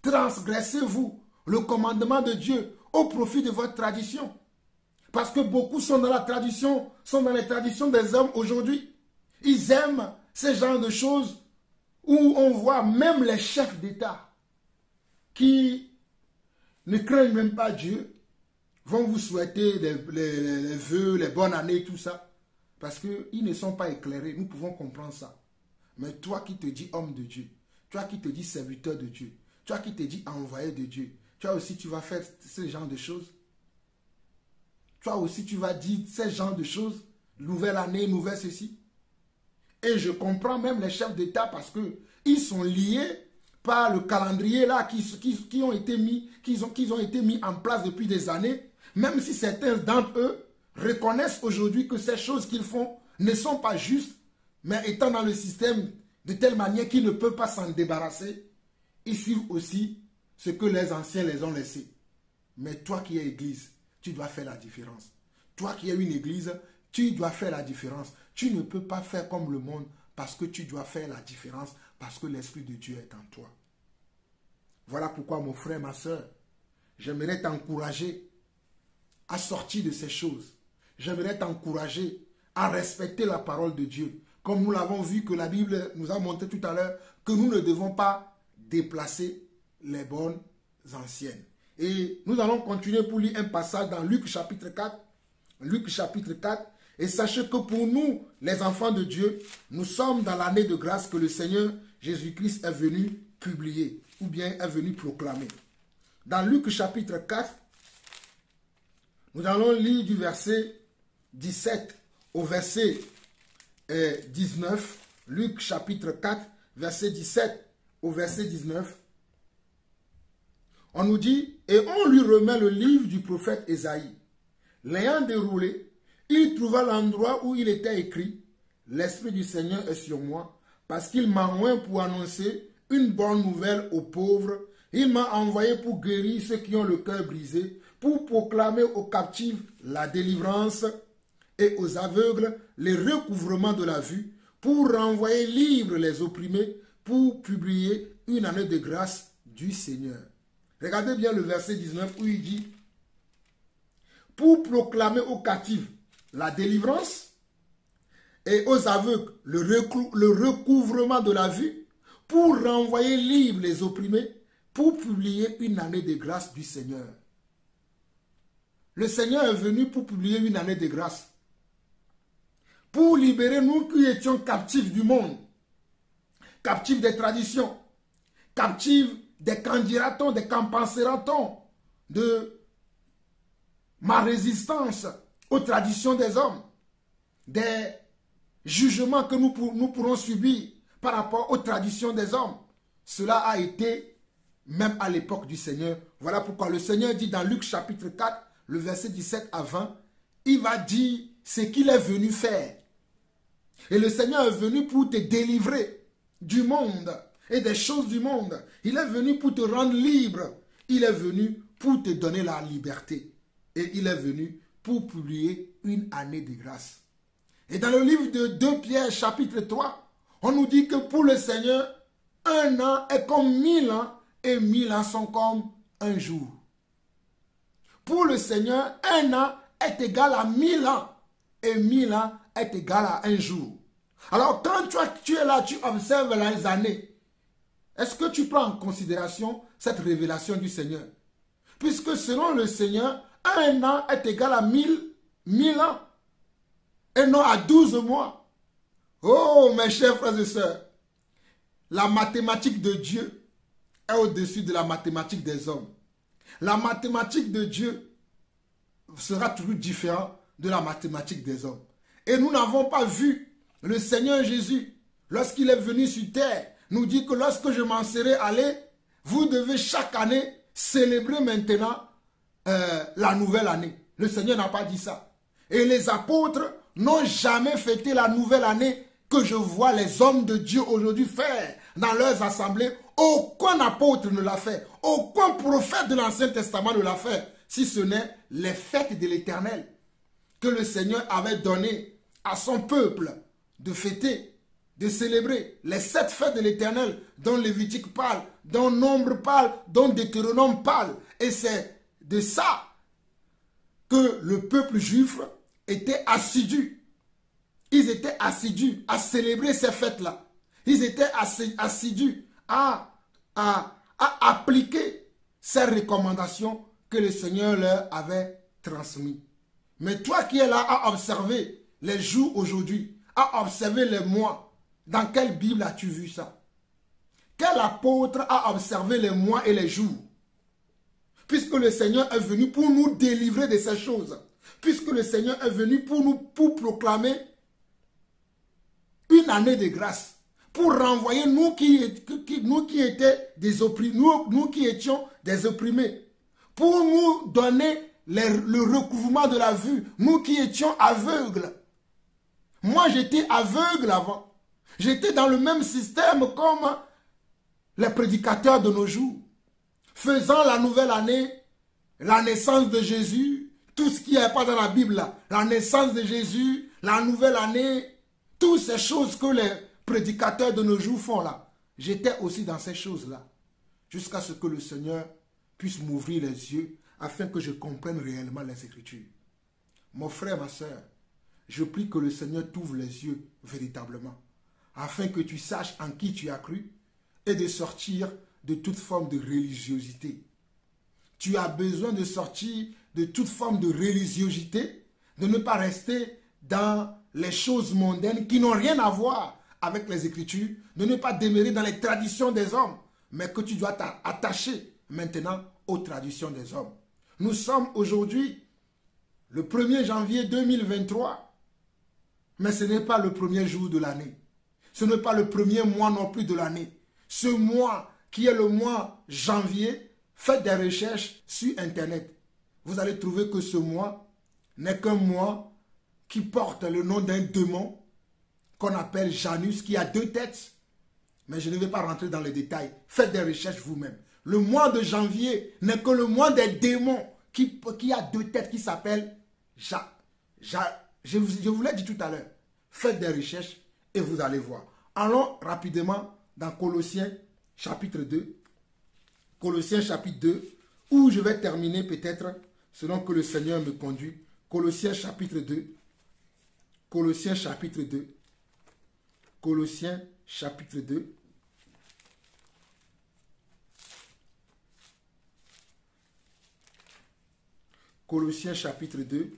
transgressez-vous le commandement de Dieu au profit de votre tradition? Parce que beaucoup sont dans la tradition, sont dans les traditions des hommes aujourd'hui. Ils aiment ce genre de choses où on voit même les chefs d'État qui ne craignent même pas Dieu, vont vous souhaiter les vœux, les bonnes années, tout ça. Parce qu'ils ne sont pas éclairés. Nous pouvons comprendre ça. Mais toi qui te dis homme de Dieu, toi qui te dis serviteur de Dieu, toi qui te dis envoyé de Dieu, toi aussi tu vas faire ce genre de choses. Toi aussi tu vas dire ce genre de choses. Nouvelle année, nouvelle ceci. Et je comprends même les chefs d'État parce qu'ils sont liés par le calendrier là qui ont été mis en place depuis des années. Même si certains d'entre eux reconnaissent aujourd'hui que ces choses qu'ils font ne sont pas justes, mais étant dans le système de telle manière qu'ils ne peuvent pas s'en débarrasser, ils suivent aussi ce que les anciens les ont laissé. Mais toi qui es église, tu dois faire la différence. Toi qui es une église, tu dois faire la différence. Tu ne peux pas faire comme le monde parce que tu dois faire la différence, parce que l'Esprit de Dieu est en toi. Voilà pourquoi mon frère, ma soeur, j'aimerais t'encourager à sortir de ces choses. J'aimerais t'encourager à respecter la parole de Dieu. Comme nous l'avons vu que la Bible nous a montré tout à l'heure, que nous ne devons pas déplacer les bonnes anciennes. Et nous allons continuer pour lire un passage dans Luc chapitre 4. Luc chapitre 4. Et sachez que pour nous, les enfants de Dieu, nous sommes dans l'année de grâce que le Seigneur Jésus-Christ est venu publier ou bien est venu proclamer. Dans Luc chapitre 4, nous allons lire du verset 17 au verset 19. Luc chapitre 4, verset 17 au verset 19. On nous dit, et on lui remet le livre du prophète Ésaïe. L'ayant déroulé, il trouva l'endroit où il était écrit, l'Esprit du Seigneur est sur moi, parce qu'il m'a oint pour annoncer une bonne nouvelle aux pauvres. Il m'a envoyé pour guérir ceux qui ont le cœur brisé, pour proclamer aux captifs la délivrance et aux aveugles les recouvrements de la vue, pour renvoyer libres les opprimés, pour publier une année de grâce du Seigneur. Regardez bien le verset 19 où il dit, pour proclamer aux captifs la délivrance et aux aveugles le recouvrement de la vue, pour renvoyer libres les opprimés, pour publier une année de grâce du Seigneur. Le Seigneur est venu pour publier une année de grâce, pour libérer nous qui étions captifs du monde, captifs des traditions, captifs des candidatons, des campanceratons, de ma résistance aux traditions des hommes, des jugements que nous pourrons subir par rapport aux traditions des hommes. Cela a été même à l'époque du Seigneur. Voilà pourquoi le Seigneur dit dans Luc chapitre 4, le verset 17 à 20, il va dire ce qu'il est venu faire. Et le Seigneur est venu pour te délivrer du monde et des choses du monde. Il est venu pour te rendre libre. Il est venu pour te donner la liberté. Et il est venu pour publier une année de grâce. Et dans le livre de 2 Pierre chapitre 3, on nous dit que pour le Seigneur, un an est comme 1000 ans et 1000 ans sont comme un jour. Pour le Seigneur, un an est égal à 1000 ans et 1000 ans est égal à un jour. Alors quand tu es là, tu observes les années, est-ce que tu prends en considération cette révélation du Seigneur? Puisque selon le Seigneur, un an est égal à 1000 ans et non à 12 mois. Oh mes chers frères et sœurs, la mathématique de Dieu est au-dessus de la mathématique des hommes. La mathématique de Dieu sera toujours différente de la mathématique des hommes. Et nous n'avons pas vu le Seigneur Jésus, lorsqu'il est venu sur terre, nous dit que lorsque je m'en serai allé, vous devez chaque année célébrer maintenant la nouvelle année. Le Seigneur n'a pas dit ça. Et les apôtres n'ont jamais fêté la nouvelle année que je vois les hommes de Dieu aujourd'hui faire dans leurs assemblées. Aucun apôtre ne l'a fait. Aucun prophète de l'Ancien Testament ne l'a fait. Si ce n'est les fêtes de l'Éternel que le Seigneur avait donné à son peuple de fêter, de célébrer. Les 7 fêtes de l'Éternel dont Lévitique parle, dont Nombre parle, dont Deutéronome parle. Et c'est de ça que le peuple juif était assidu. Ils étaient assidus à célébrer ces fêtes-là. Ils étaient assidus à appliquer ces recommandations que le Seigneur leur avait transmises. Mais toi qui es là à observer les jours aujourd'hui, à observer les mois, dans quelle Bible as-tu vu ça? Quel apôtre a observé les mois et les jours? Puisque le Seigneur est venu pour nous délivrer de ces choses. Puisque le Seigneur est venu pour proclamer une année de grâce. Pour renvoyer nous qui étaient des opprimés, nous qui étions des opprimés. Pour nous donner le recouvrement de la vue. Nous qui étions aveugles. Moi j'étais aveugle avant. J'étais dans le même système comme les prédicateurs de nos jours. Faisant la nouvelle année, la naissance de Jésus, tout ce qui n'est pas dans la Bible là, la naissance de Jésus, la nouvelle année, toutes ces choses que les prédicateurs de nos jours font là. J'étais aussi dans ces choses-là. Jusqu'à ce que le Seigneur puisse m'ouvrir les yeux afin que je comprenne réellement les Écritures. Mon frère, ma soeur, je prie que le Seigneur t'ouvre les yeux véritablement, afin que tu saches en qui tu as cru et de sortir de toute forme de religiosité. Tu as besoin de sortir de toute forme de religiosité, de ne pas rester dans les choses mondaines qui n'ont rien à voir avec les Écritures, de ne pas demeurer dans les traditions des hommes, mais que tu dois t'attacher maintenant aux traditions des hommes. Nous sommes aujourd'hui le 1er janvier 2023. Mais ce n'est pas le premier jour de l'année. Ce n'est pas le premier mois non plus de l'année. Ce mois qui est le mois janvier, faites des recherches sur Internet. Vous allez trouver que ce mois n'est qu'un mois qui porte le nom d'un démon qu'on appelle Janus, qui a 2 têtes. Mais je ne vais pas rentrer dans les détails. Faites des recherches vous-même. Le mois de janvier n'est que le mois des démons qui a 2 têtes, qui s'appelle je vous l'ai dit tout à l'heure. Faites des recherches et vous allez voir. Allons rapidement dans Colossiens chapitre 2. Colossiens chapitre 2, où je vais terminer peut-être selon que le Seigneur me conduit. Colossiens chapitre 2. Colossiens chapitre 2. Colossiens chapitre 2. Colossiens chapitre 2.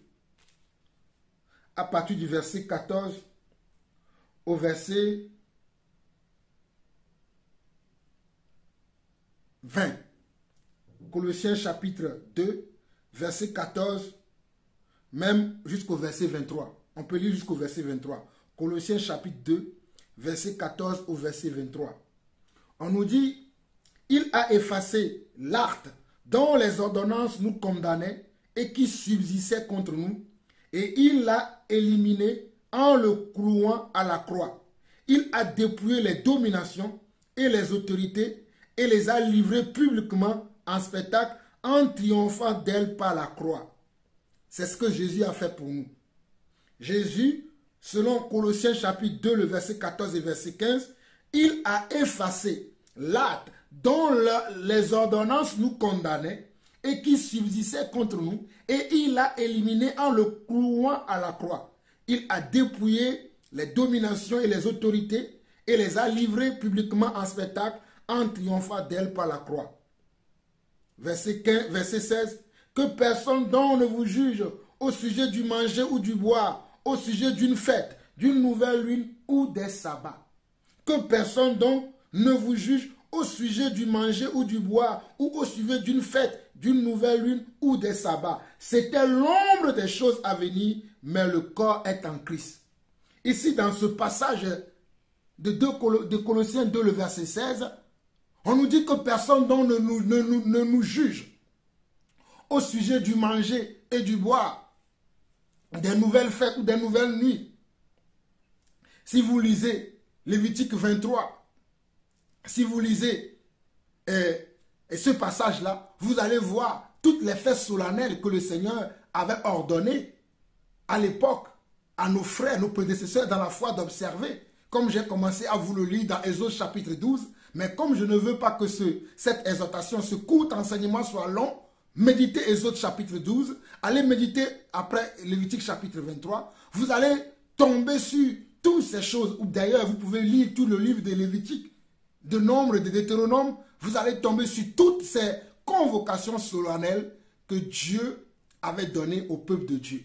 À partir du verset 14 au verset 20. Colossiens chapitre 2, verset 14, même jusqu'au verset 23. On peut lire jusqu'au verset 23. Colossiens chapitre 2, verset 14 au verset 23. On nous dit, il a effacé l'acte dont les ordonnances nous condamnaient et qui subsistait contre nous, et il l'a éliminé en le clouant à la croix. Il a dépouillé les dominations et les autorités et les a livrées publiquement en spectacle en triomphant d'elles par la croix. C'est ce que Jésus a fait pour nous. Jésus, selon Colossiens chapitre 2, le verset 14 et verset 15, il a effacé l'acte dont les ordonnances nous condamnaient et qui subsistait contre nous, et il l'a éliminé en le clouant à la croix. Il a dépouillé les dominations et les autorités et les a livrées publiquement en spectacle en triomphant d'elles par la croix. Verset 16. Que personne donc ne vous juge au sujet du manger ou du boire, au sujet d'une fête, d'une nouvelle lune ou des sabbats. Que personne donc ne vous juge au sujet du manger ou du boire, ou au sujet d'une fête, d'une nouvelle lune ou des sabbats. C'était l'ombre des choses à venir, mais le corps est en Christ. Ici, dans ce passage de Colossiens 2, le verset 16, on nous dit que personne donc ne nous juge au sujet du manger et du boire, des nouvelles fêtes ou des nouvelles nuits. Si vous lisez Lévitique 23, si vous lisez ce passage-là, vous allez voir toutes les fêtes solennelles que le Seigneur avait ordonnées à l'époque à nos frères, nos prédécesseurs dans la foi d'observer, comme j'ai commencé à vous le lire dans Exode chapitre 12. Mais comme je ne veux pas que cette exhortation, ce court enseignement soit long, méditez Exode chapitre 12, allez méditer après Lévitique chapitre 23, vous allez tomber sur toutes ces choses, ou d'ailleurs vous pouvez lire tout le livre de Lévitique, de Nombre, de Deutéronome, vous allez tomber sur toutes ces convocations solennelles que Dieu avait données au peuple de Dieu.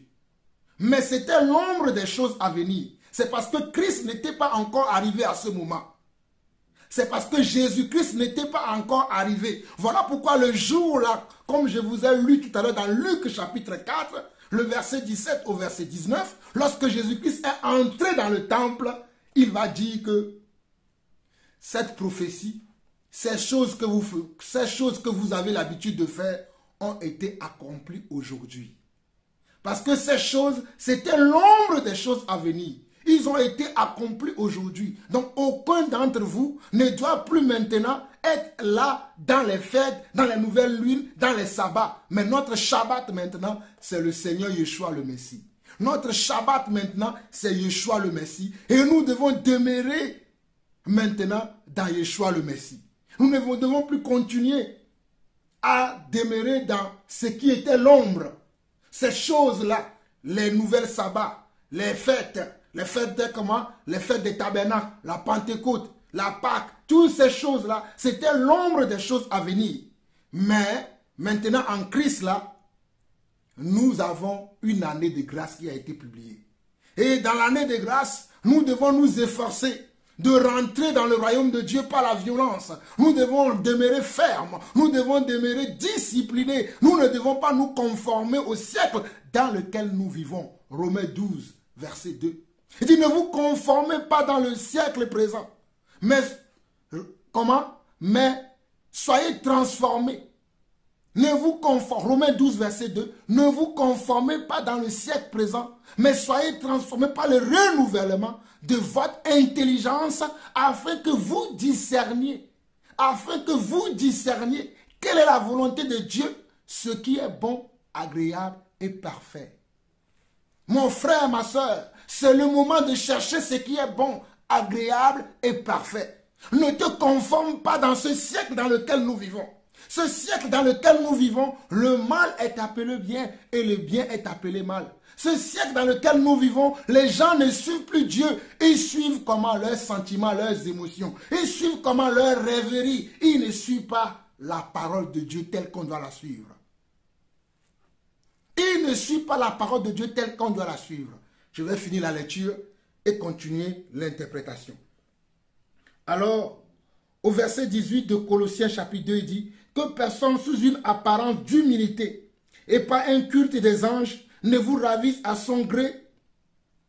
Mais c'était l'ombre des choses à venir. C'est parce que Christ n'était pas encore arrivé à ce moment. C'est parce que Jésus-Christ n'était pas encore arrivé. Voilà pourquoi le jour-là, comme je vous ai lu tout à l'heure dans Luc chapitre 4, le verset 17 au verset 19, lorsque Jésus-Christ est entré dans le temple, il va dire que cette prophétie, ces choses que vous avez l'habitude de faire ont été accomplies aujourd'hui. Parce que ces choses, c'était l'ombre des choses à venir. Ils ont été accomplis aujourd'hui. Donc aucun d'entre vous ne doit plus maintenant être là dans les fêtes, dans les nouvelles lunes, dans les sabbats. Mais notre Shabbat maintenant, c'est le Seigneur Yeshua le Messie. Notre Shabbat maintenant, c'est Yeshua le Messie. Et nous devons demeurer maintenant dans Yeshua le Messie. Nous ne devons plus continuer à demeurer dans ce qui était l'ombre. Ces choses-là, les nouvelles sabbats, les fêtes de comment? Les fêtes des tabernacles, la Pentecôte, la Pâque, toutes ces choses-là, c'était l'ombre des choses à venir. Mais maintenant en Christ là, nous avons une année de grâce qui a été publiée. Et dans l'année de grâce, nous devons nous efforcer de rentrer dans le royaume de Dieu par la violence. Nous devons demeurer fermes, nous devons demeurer disciplinés. Nous ne devons pas nous conformer au siècle dans lequel nous vivons. Romains 12, verset 2. Il dit, ne vous conformez pas dans le siècle présent. Mais, comment? Mais, soyez transformés. Ne vous conformez, Romains 12, verset 2, ne vous conformez pas dans le siècle présent, mais soyez transformés par le renouvellement de votre intelligence afin que vous discerniez quelle est la volonté de Dieu, ce qui est bon, agréable et parfait. Mon frère, ma soeur, c'est le moment de chercher ce qui est bon, agréable et parfait. Ne te conforme pas dans ce siècle dans lequel nous vivons. Ce siècle dans lequel nous vivons, le mal est appelé bien et le bien est appelé mal. Ce siècle dans lequel nous vivons, les gens ne suivent plus Dieu. Ils suivent comment leurs sentiments, leurs émotions. Ils suivent comment leurs rêveries. Ils ne suivent pas la parole de Dieu telle qu'on doit la suivre. Ils ne suivent pas la parole de Dieu telle qu'on doit la suivre. Je vais finir la lecture et continuer l'interprétation. Alors, au verset 18 de Colossiens chapitre 2, il dit que personne sous une apparence d'humilité et pas un culte des anges ne vous ravisse à son gré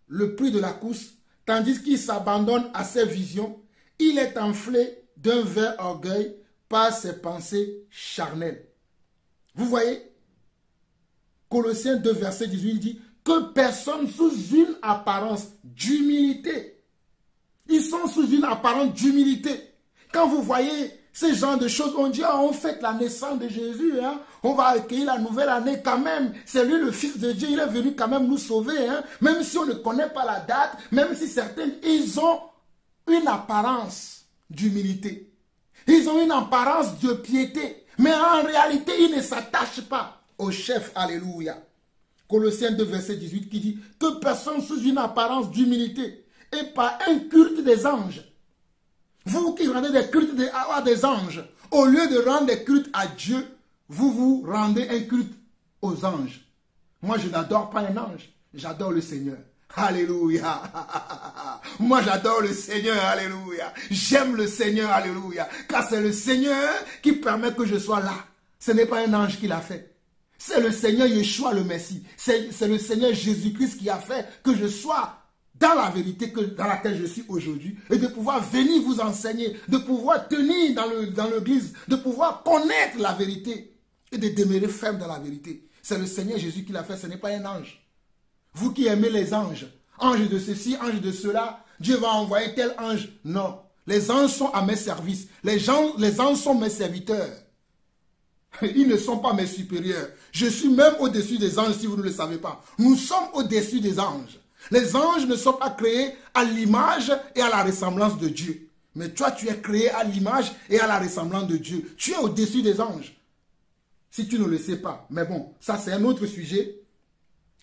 le prix de la course, tandis qu'il s'abandonne à ses visions. Il est enflé d'un vain orgueil par ses pensées charnelles. Vous voyez, Colossiens 2, verset 18, il dit que personne sous une apparence d'humilité. Ils sont sous une apparence d'humilité. Quand vous voyez ce genre de choses, on dit, on fête la naissance de Jésus, hein? On va accueillir la nouvelle année quand même. C'est lui le Fils de Dieu, il est venu quand même nous sauver. Hein? Même si on ne connaît pas la date, même si certains, ils ont une apparence d'humilité. Ils ont une apparence de piété. Mais en réalité, ils ne s'attachent pas au chef. Alléluia. Colossiens 2, verset 18 qui dit que personne sous une apparence d'humilité et pas un culte des anges. Vous qui rendez des cultes à des anges, au lieu de rendre des cultes à Dieu, vous vous rendez un culte aux anges. Moi, je n'adore pas un ange, j'adore le Seigneur. Alléluia. Moi, j'adore le Seigneur. Alléluia. J'aime le Seigneur. Alléluia. Car c'est le Seigneur qui permet que je sois là. Ce n'est pas un ange qui l'a fait. C'est le Seigneur Yeshua le Messie. C'est le Seigneur Jésus-Christ qui a fait que je sois dans la vérité dans laquelle je suis aujourd'hui, et de pouvoir venir vous enseigner, de pouvoir tenir dans l'église, de pouvoir connaître la vérité et de demeurer ferme dans la vérité. C'est le Seigneur Jésus qui l'a fait, ce n'est pas un ange. Vous qui aimez les anges, anges de ceci, anges de cela, Dieu va envoyer tel ange. Non, les anges sont à mes services, les anges sont mes serviteurs. Ils ne sont pas mes supérieurs. Je suis même au-dessus des anges si vous ne le savez pas. Nous sommes au-dessus des anges. Les anges ne sont pas créés à l'image et à la ressemblance de Dieu. Mais toi, tu es créé à l'image et à la ressemblance de Dieu. Tu es au-dessus des anges. Si tu ne le sais pas. Mais bon, ça c'est un autre sujet.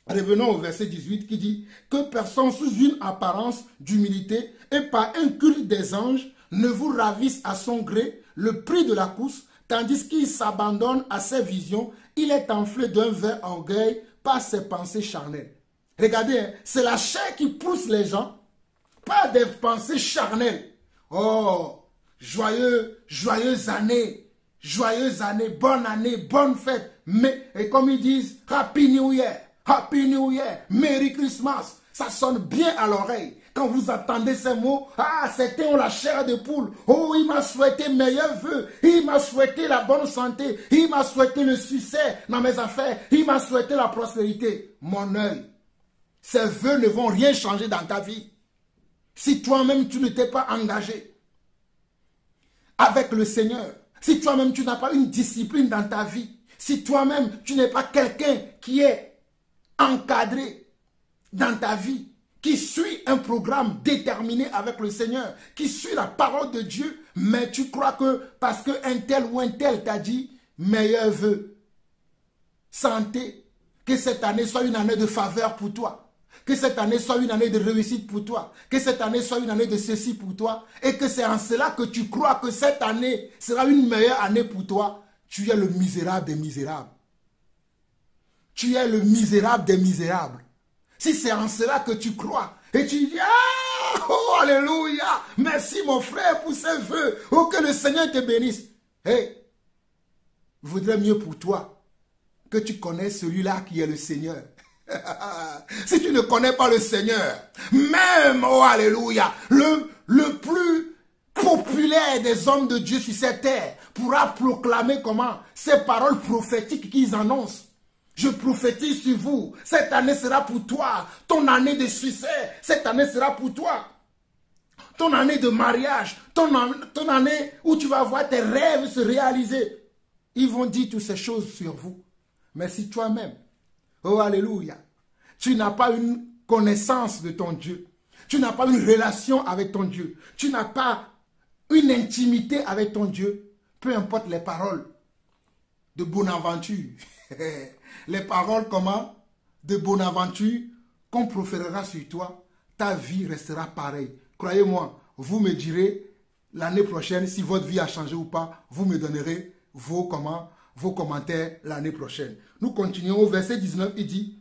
Revenons au verset 18 qui dit que personne sous une apparence d'humilité et par un culte des anges ne vous ravisse à son gré le prix de la course, tandis qu'il s'abandonne à ses visions. Il est enflé d'un vain orgueil par ses pensées charnelles. Regardez, c'est la chair qui pousse les gens, pas des pensées charnelles. Oh, joyeuse année, bonne fête. Mais, et comme ils disent, Happy New Year, Merry Christmas. Ça sonne bien à l'oreille. Quand vous entendez ces mots, ah, certains ont la chair de poule. Oh, il m'a souhaité meilleurs vœux. Il m'a souhaité la bonne santé. Il m'a souhaité le succès dans mes affaires. Il m'a souhaité la prospérité. Mon œil. Ces vœux ne vont rien changer dans ta vie. Si toi-même tu ne t'es pas engagé avec le Seigneur, si toi-même tu n'as pas une discipline dans ta vie, si toi-même tu n'es pas quelqu'un qui est encadré dans ta vie, qui suit un programme déterminé avec le Seigneur, qui suit la parole de Dieu, mais tu crois que parce qu'un tel ou un tel t'a dit meilleurs vœux, santé, que cette année soit une année de faveur pour toi. Que cette année soit une année de réussite pour toi. Que cette année soit une année de ceci pour toi. Et que c'est en cela que tu crois que cette année sera une meilleure année pour toi. Tu es le misérable des misérables. Tu es le misérable des misérables. Si c'est en cela que tu crois. Et tu dis, ah, Oh, alléluia. Merci mon frère pour ces vœux. Oh, que le Seigneur te bénisse. Hey, je voudrais mieux pour toi que tu connais celui-là qui est le Seigneur. Si tu ne connais pas le Seigneur, même, oh alléluia, le plus populaire des hommes de Dieu sur cette terre pourra proclamer comment ces paroles prophétiques qu'ils annoncent. Je prophétise sur vous, cette année sera pour toi, ton année de succès, cette année sera pour toi. Ton année de mariage, ton année où tu vas voir tes rêves se réaliser. Ils vont dire toutes ces choses sur vous. Mais si toi-même, oh alléluia, tu n'as pas une connaissance de ton Dieu, tu n'as pas une relation avec ton Dieu, tu n'as pas une intimité avec ton Dieu, peu importe les paroles de Bonaventure, les paroles comment de Bonaventure qu'on proférera sur toi, ta vie restera pareille. Croyez-moi, vous me direz l'année prochaine si votre vie a changé ou pas, vous me donnerez vos commentaires l'année prochaine. Nous continuons au verset 19, il dit,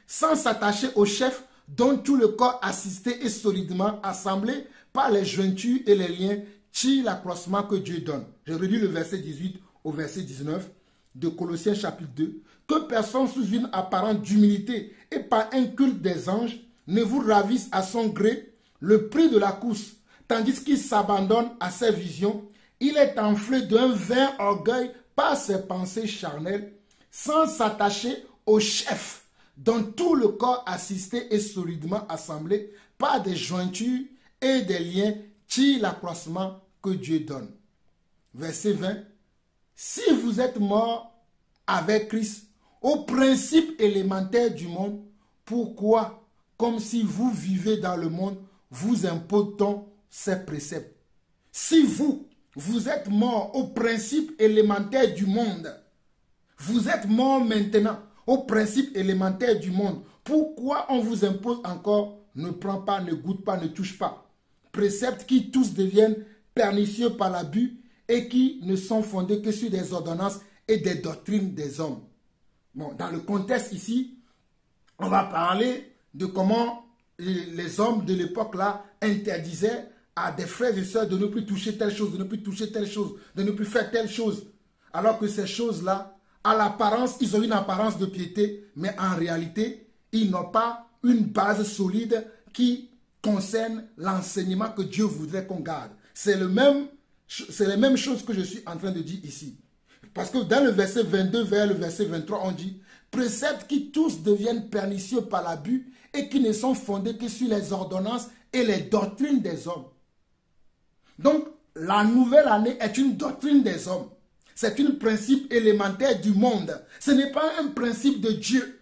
sans s'attacher au chef dont tout le corps assisté et solidement assemblé par les jointures et les liens tire l'accroissement que Dieu donne. Je relis le verset 18 au verset 19 de Colossiens chapitre 2. Que personne sous une apparence d'humilité et par un culte des anges ne vous ravisse à son gré le prix de la course, tandis qu'il s'abandonne à ses visions. Il est enflé d'un vain orgueil par ses pensées charnelles, sans s'attacher au chef dont tout le corps assisté et solidement assemblé par des jointures et des liens tire l'accroissement que Dieu donne. Verset 20. Si vous êtes mort avec Christ au principe élémentaire du monde, pourquoi, comme si vous vivez dans le monde, vous imposez-t-on ces préceptes? Si vous êtes mort au principe élémentaire du monde, vous êtes mort maintenant au principe élémentaire du monde, pourquoi on vous impose encore ne prends pas, ne goûte pas, ne touche pas? Préceptes qui tous deviennent pernicieux par l'abus et qui ne sont fondés que sur des ordonnances et des doctrines des hommes. Bon, dans le contexte ici, on va parler de comment les hommes de l'époque là interdisaient à des frères et sœurs de ne plus toucher telle chose, de ne plus toucher telle chose, de ne plus faire telle chose. Alors que ces choses-là, à l'apparence, ils ont une apparence de piété, mais en réalité, ils n'ont pas une base solide qui concerne l'enseignement que Dieu voudrait qu'on garde. C'est les mêmes choses que je suis en train de dire ici. Parce que dans le verset 22 vers le verset 23, on dit « Préceptes qui tous deviennent pernicieux par l'abus et qui ne sont fondés que sur les ordonnances et les doctrines des hommes. » Donc, la nouvelle année est une doctrine des hommes. C'est un principe élémentaire du monde. Ce n'est pas un principe de Dieu.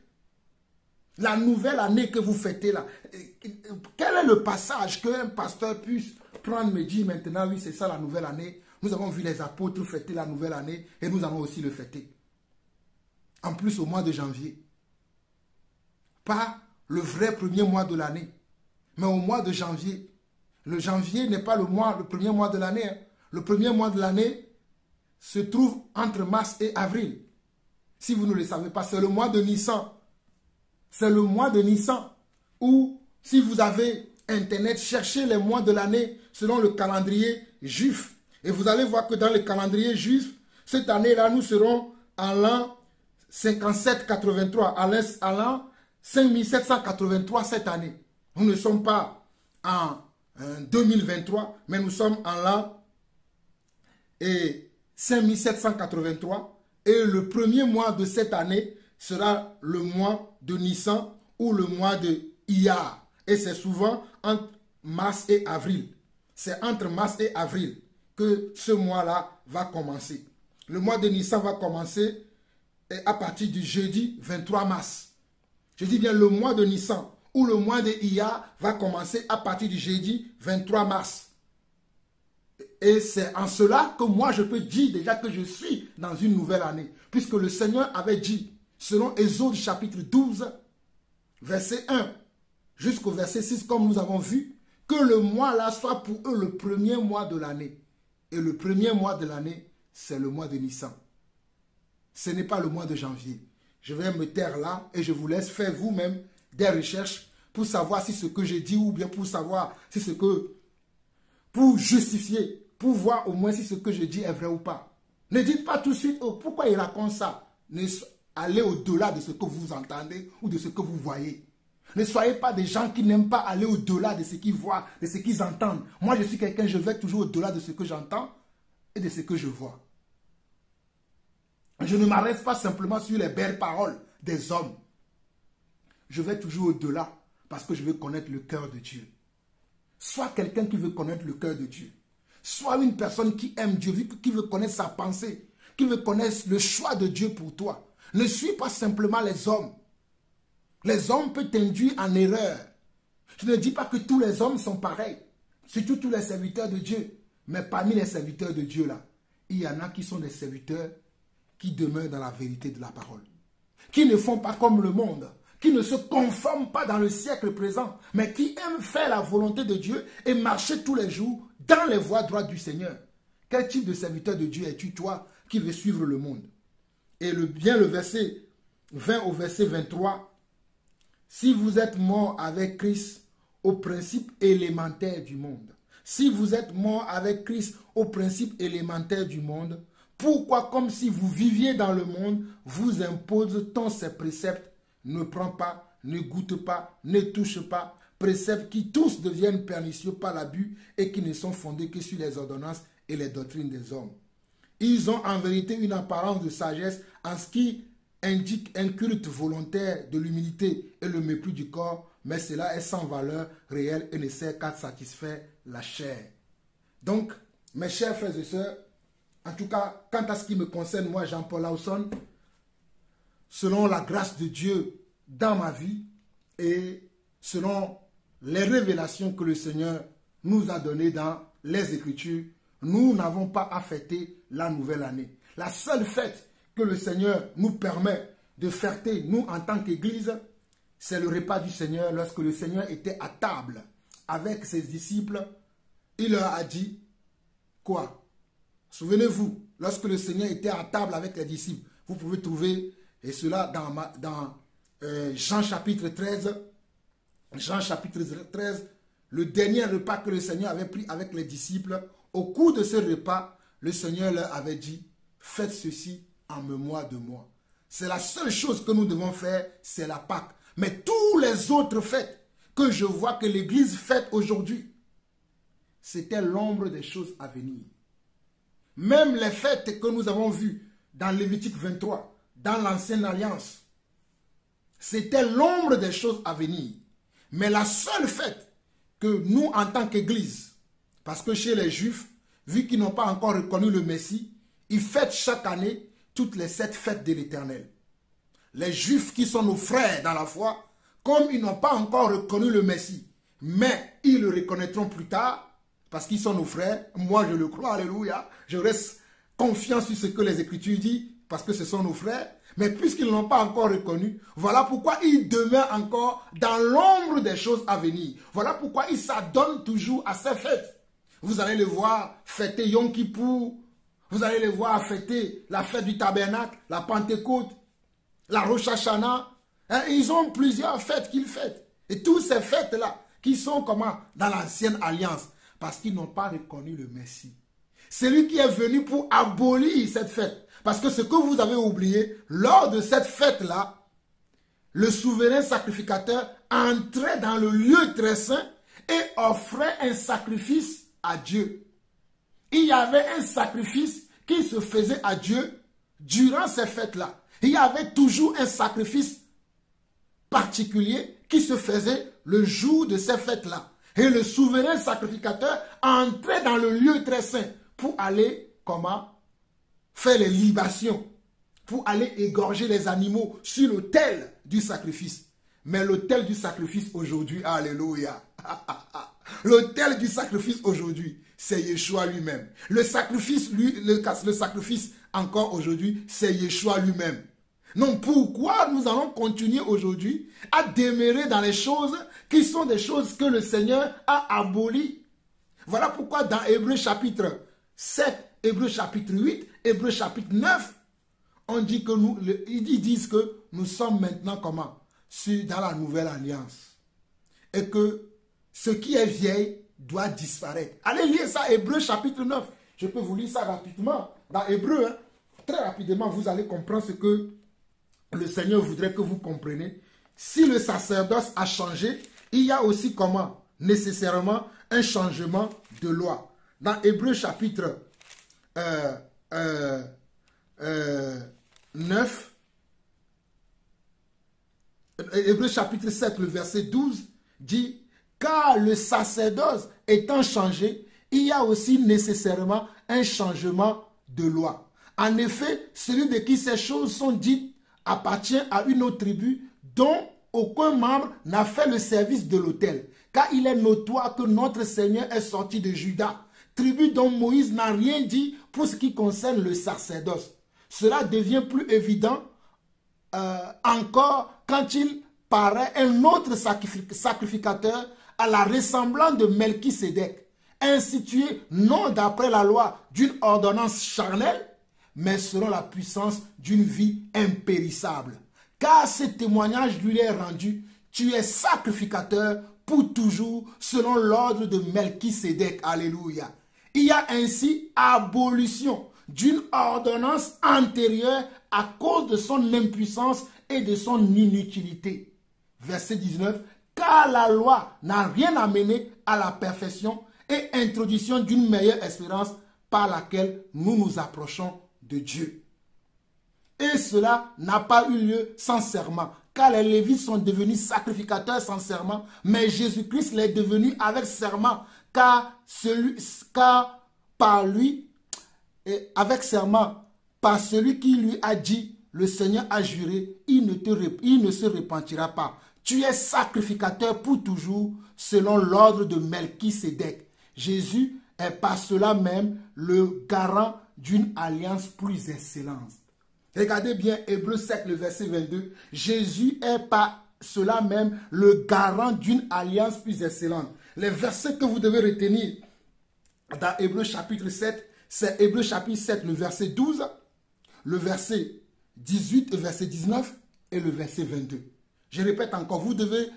La nouvelle année que vous fêtez là, quel est le passage qu'un pasteur puisse prendre, me dire maintenant, oui, c'est ça la nouvelle année. Nous avons vu les apôtres fêter la nouvelle année et nous allons aussi le fêter. En plus au mois de janvier. Pas le vrai premier mois de l'année, mais au mois de janvier. Le janvier n'est pas le premier mois de l'année. Hein. Le premier mois de l'année se trouve entre mars et avril. Si vous ne le savez pas, c'est le mois de Nissan. C'est le mois de Nissan où, si vous avez Internet, cherchez les mois de l'année selon le calendrier juif. Et vous allez voir que dans le calendrier juif, cette année-là, nous serons en l'an 5783, à l'an 5783 cette année. Nous ne sommes pas en 2023, mais nous sommes en l'an 5783. Et le premier mois de cette année sera le mois de Nissan ou le mois de Iyar. Et c'est souvent entre mars et avril. C'est entre mars et avril que ce mois-là va commencer. Le mois de Nissan va commencer à partir du jeudi 23 mars. Je dis bien le mois de Nissan ou le mois de Iyar va commencer à partir du jeudi 23 mars. Et c'est en cela que moi je peux dire déjà que je suis dans une nouvelle année. Puisque le Seigneur avait dit, selon Exode chapitre 12, verset 1 jusqu'au verset 6, comme nous avons vu, que le mois là soit pour eux le premier mois de l'année. Et le premier mois de l'année, c'est le mois de Nissan. Ce n'est pas le mois de janvier. Je vais me taire là et je vous laisse faire vous-même des recherches pour savoir si ce que j'ai dit ou bien pour savoir si ce que... Pour justifier, pour voir au moins si ce que je dis est vrai ou pas. Ne dites pas tout de suite, oh, pourquoi il raconte ça? Allez au-delà de ce que vous entendez ou de ce que vous voyez. Ne soyez pas des gens qui n'aiment pas aller au-delà de ce qu'ils voient, de ce qu'ils entendent. Moi, je suis quelqu'un, je vais toujours au-delà de ce que j'entends et de ce que je vois. Je ne m'arrête pas simplement sur les belles paroles des hommes. Je vais toujours au-delà parce que je veux connaître le cœur de Dieu. Sois quelqu'un qui veut connaître le cœur de Dieu. Sois une personne qui aime Dieu, qui veut connaître sa pensée, qui veut connaître le choix de Dieu pour toi. Ne suis pas simplement les hommes. Les hommes peuvent t'induire en erreur. Je ne dis pas que tous les hommes sont pareils, surtout tous les serviteurs de Dieu. Mais parmi les serviteurs de Dieu, là, il y en a qui sont des serviteurs qui demeurent dans la vérité de la parole. Qui ne font pas comme le monde, qui ne se conforment pas dans le siècle présent, mais qui aiment faire la volonté de Dieu et marcher tous les jours dans les voies droites du Seigneur. Quel type de serviteur de Dieu es-tu, toi, qui veux suivre le monde? Et le verset 20 au verset 23, si vous êtes mort avec Christ au principe élémentaire du monde, si vous êtes mort avec Christ au principe élémentaire du monde, pourquoi, comme si vous viviez dans le monde, vous impose-t-on ces préceptes? Ne prends pas, ne goûte pas, ne touche pas, préceptes qui tous deviennent pernicieux par l'abus et qui ne sont fondés que sur les ordonnances et les doctrines des hommes. Ils ont en vérité une apparence de sagesse en ce qui indique un culte volontaire de l'humilité et le mépris du corps, mais cela est sans valeur réelle et ne sert qu'à satisfaire la chair. Donc, mes chers frères et sœurs, en tout cas, quant à ce qui me concerne, moi, Jean-Paul Lawson, selon la grâce de Dieu dans ma vie et selon les révélations que le Seigneur nous a données dans les Écritures, nous n'avons pas à fêter la nouvelle année. La seule fête que le Seigneur nous permet de fêter, nous en tant qu'Église, c'est le repas du Seigneur. Lorsque le Seigneur était à table avec ses disciples, il leur a dit quoi? Souvenez-vous, lorsque le Seigneur était à table avec les disciples, vous pouvez trouver, et cela dans Jean chapitre 13, Jean chapitre 13, le dernier repas que le Seigneur avait pris avec les disciples. Au cours de ce repas, le Seigneur leur avait dit, faites ceci en mémoire de moi. C'est la seule chose que nous devons faire, c'est la Pâque. Mais tous les autres fêtes que je vois que l'Église fête aujourd'hui, c'était l'ombre des choses à venir. Même les fêtes que nous avons vues dans Lévitique 23, dans l'Ancienne Alliance, c'était l'ombre des choses à venir. Mais la seule fête que nous, en tant qu'Église, parce que chez les Juifs, vu qu'ils n'ont pas encore reconnu le Messie, ils fêtent chaque année toutes les 7 fêtes de l'Éternel. Les Juifs qui sont nos frères dans la foi, comme ils n'ont pas encore reconnu le Messie, mais ils le reconnaîtront plus tard, parce qu'ils sont nos frères, moi je le crois, alléluia, je reste confiant sur ce que les Écritures disent, parce que ce sont nos frères, mais puisqu'ils ne l'ont pas encore reconnu, voilà pourquoi ils demeurent encore dans l'ombre des choses à venir. Voilà pourquoi ils s'adonnent toujours à ces fêtes. Vous allez les voir fêter Yom Kippour, vous allez les voir fêter la fête du tabernacle, la Pentecôte, la Rosh Hashanah. Ils ont plusieurs fêtes qu'ils fêtent. Et toutes ces fêtes-là, qui sont comment? Dans l'ancienne alliance, parce qu'ils n'ont pas reconnu le Messie. C'est lui qui est venu pour abolir cette fête. Parce que ce que vous avez oublié, lors de cette fête-là, le souverain sacrificateur entrait dans le lieu très saint et offrait un sacrifice à Dieu. Il y avait un sacrifice qui se faisait à Dieu durant ces fêtes-là. Il y avait toujours un sacrifice particulier qui se faisait le jour de ces fêtes-là. Et le souverain sacrificateur entrait dans le lieu très saint pour aller, comment? Faire les libations, pour aller égorger les animaux sur l'autel du sacrifice. Mais l'autel du sacrifice aujourd'hui, alléluia, l'autel du sacrifice aujourd'hui, c'est Yeshua lui-même. Le sacrifice encore aujourd'hui, c'est Yeshua lui-même. Donc pourquoi nous allons continuer aujourd'hui à demeurer dans les choses qui sont des choses que le Seigneur a abolies? Voilà pourquoi dans Hébreux chapitre 7, Hébreux chapitre 8, Hébreux chapitre 9, on dit que ils disent que nous sommes maintenant comment? Dans la nouvelle alliance. et que ce qui est vieil doit disparaître. Allez lire ça, Hébreux chapitre 9. Je peux vous lire ça rapidement. Dans Hébreux, hein, très rapidement, vous allez comprendre ce que le Seigneur voudrait que vous compreniez. Si le sacerdoce a changé, il y a aussi comment? Nécessairement un changement de loi. Dans Hébreux chapitre 9, Hébreux chapitre 7, le verset 12 dit « Car le sacerdoce étant changé, il y a aussi nécessairement un changement de loi. En effet, celui de qui ces choses sont dites appartient à une autre tribu dont aucun membre n'a fait le service de l'autel. Car il est notoire que notre Seigneur est sorti de Juda, tribu dont Moïse n'a rien dit pour ce qui concerne le sacerdoce. Cela devient plus évident encore quand il paraît un autre sacrificateur à la ressemblance de Melchisédek, institué non d'après la loi d'une ordonnance charnelle, mais selon la puissance d'une vie impérissable. Car ce témoignage lui est rendu, tu es sacrificateur pour toujours selon l'ordre de Melchisédek. Alléluia. Il y a ainsi abolition d'une ordonnance antérieure à cause de son impuissance et de son inutilité. Verset 19. Car la loi n'a rien amené à la perfection et introduction d'une meilleure espérance par laquelle nous nous approchons de Dieu. Et cela n'a pas eu lieu sans serment, car les Lévites sont devenus sacrificateurs sans serment, mais Jésus-Christ l'est devenu avec serment, car par lui, avec serment, par celui qui lui a dit, le Seigneur a juré, il ne se repentira pas. Tu es sacrificateur pour toujours, selon l'ordre de Melchisédek. Jésus est par cela même le garant d'une alliance plus excellente. Regardez bien Hébreux 7, le verset 22. Jésus est par cela même le garant d'une alliance plus excellente. Les versets que vous devez retenir dans Hébreux chapitre 7, c'est Hébreux chapitre 7, le verset 12, le verset 18, le verset 19 et le verset 22. Je répète encore, vous devez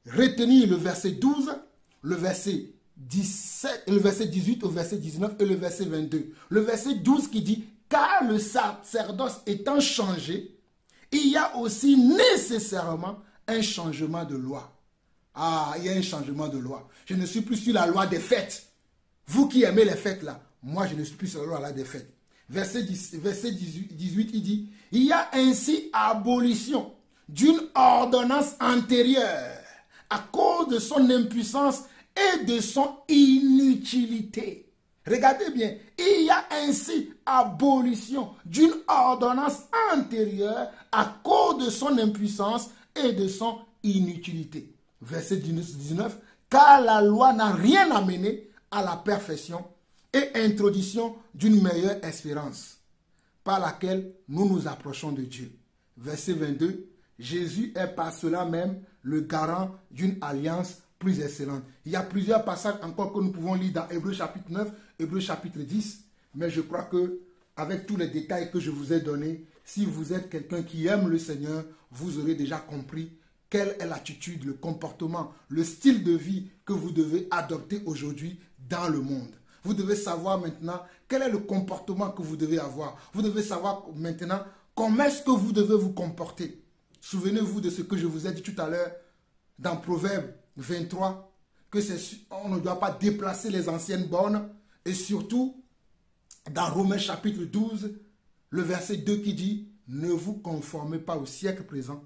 retenir le verset 12, le verset 17, le verset 18 au verset 19 et le verset 22. Le verset 12 qui dit « Car le sacerdoce étant changé, il y a aussi nécessairement un changement de loi. » Ah, il y a un changement de loi. Je ne suis plus sur la loi des fêtes. Vous qui aimez les fêtes là, moi je ne suis plus sur la loi des fêtes. Verset 18, il dit « Il y a ainsi abolition d'une ordonnance antérieure à cause de son impuissance et de son inutilité. » Regardez bien, il y a ainsi abolition d'une ordonnance antérieure à cause de son impuissance et de son inutilité. Verset 19, car la loi n'a rien amené à la perfection et introduction d'une meilleure espérance par laquelle nous nous approchons de Dieu. Verset 22, Jésus est par cela même le garant d'une alliance plus excellente. Il y a plusieurs passages encore que nous pouvons lire dans Hébreux chapitre 9, Hébreux chapitre 10, mais je crois que avec tous les détails que je vous ai donnés, si vous êtes quelqu'un qui aime le Seigneur, vous aurez déjà compris quelle est l'attitude, le comportement, le style de vie que vous devez adopter aujourd'hui dans le monde. Vous devez savoir maintenant quel est le comportement que vous devez avoir. Vous devez savoir maintenant comment est-ce que vous devez vous comporter. Souvenez-vous de ce que je vous ai dit tout à l'heure dans Proverbe 23, que on ne doit pas déplacer les anciennes bornes, et surtout dans Romains chapitre 12, le verset 2 qui dit « Ne vous conformez pas au siècle présent,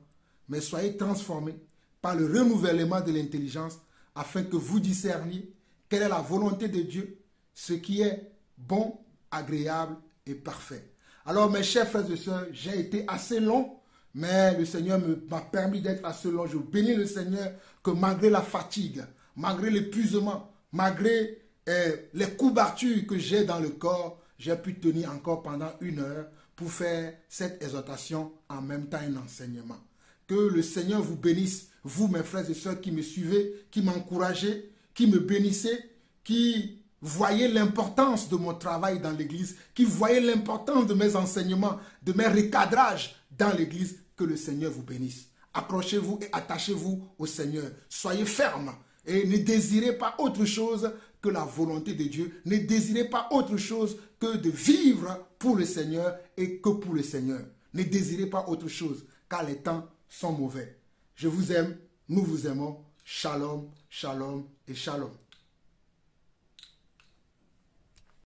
mais soyez transformés par le renouvellement de l'intelligence, afin que vous discerniez quelle est la volonté de Dieu, ce qui est bon, agréable et parfait. » Alors mes chers frères et sœurs, j'ai été assez long, mais le Seigneur m'a permis d'être assez long. Je bénis le Seigneur que malgré la fatigue, malgré l'épuisement, malgré les couvertures que j'ai dans le corps, j'ai pu tenir encore pendant 1 heure pour faire cette exhortation en même temps un enseignement. Que le Seigneur vous bénisse, vous mes frères et sœurs qui me suivez, qui m'encouragez, qui me bénissez, qui voyez l'importance de mon travail dans l'église, qui voyez l'importance de mes enseignements, de mes recadrages dans l'église. Que le Seigneur vous bénisse. Accrochez-vous et attachez-vous au Seigneur. Soyez fermes et ne désirez pas autre chose que la volonté de Dieu. Ne désirez pas autre chose que de vivre pour le Seigneur et que pour le Seigneur. Ne désirez pas autre chose, car les temps sont mauvais. Je vous aime, nous vous aimons. Shalom, shalom et shalom.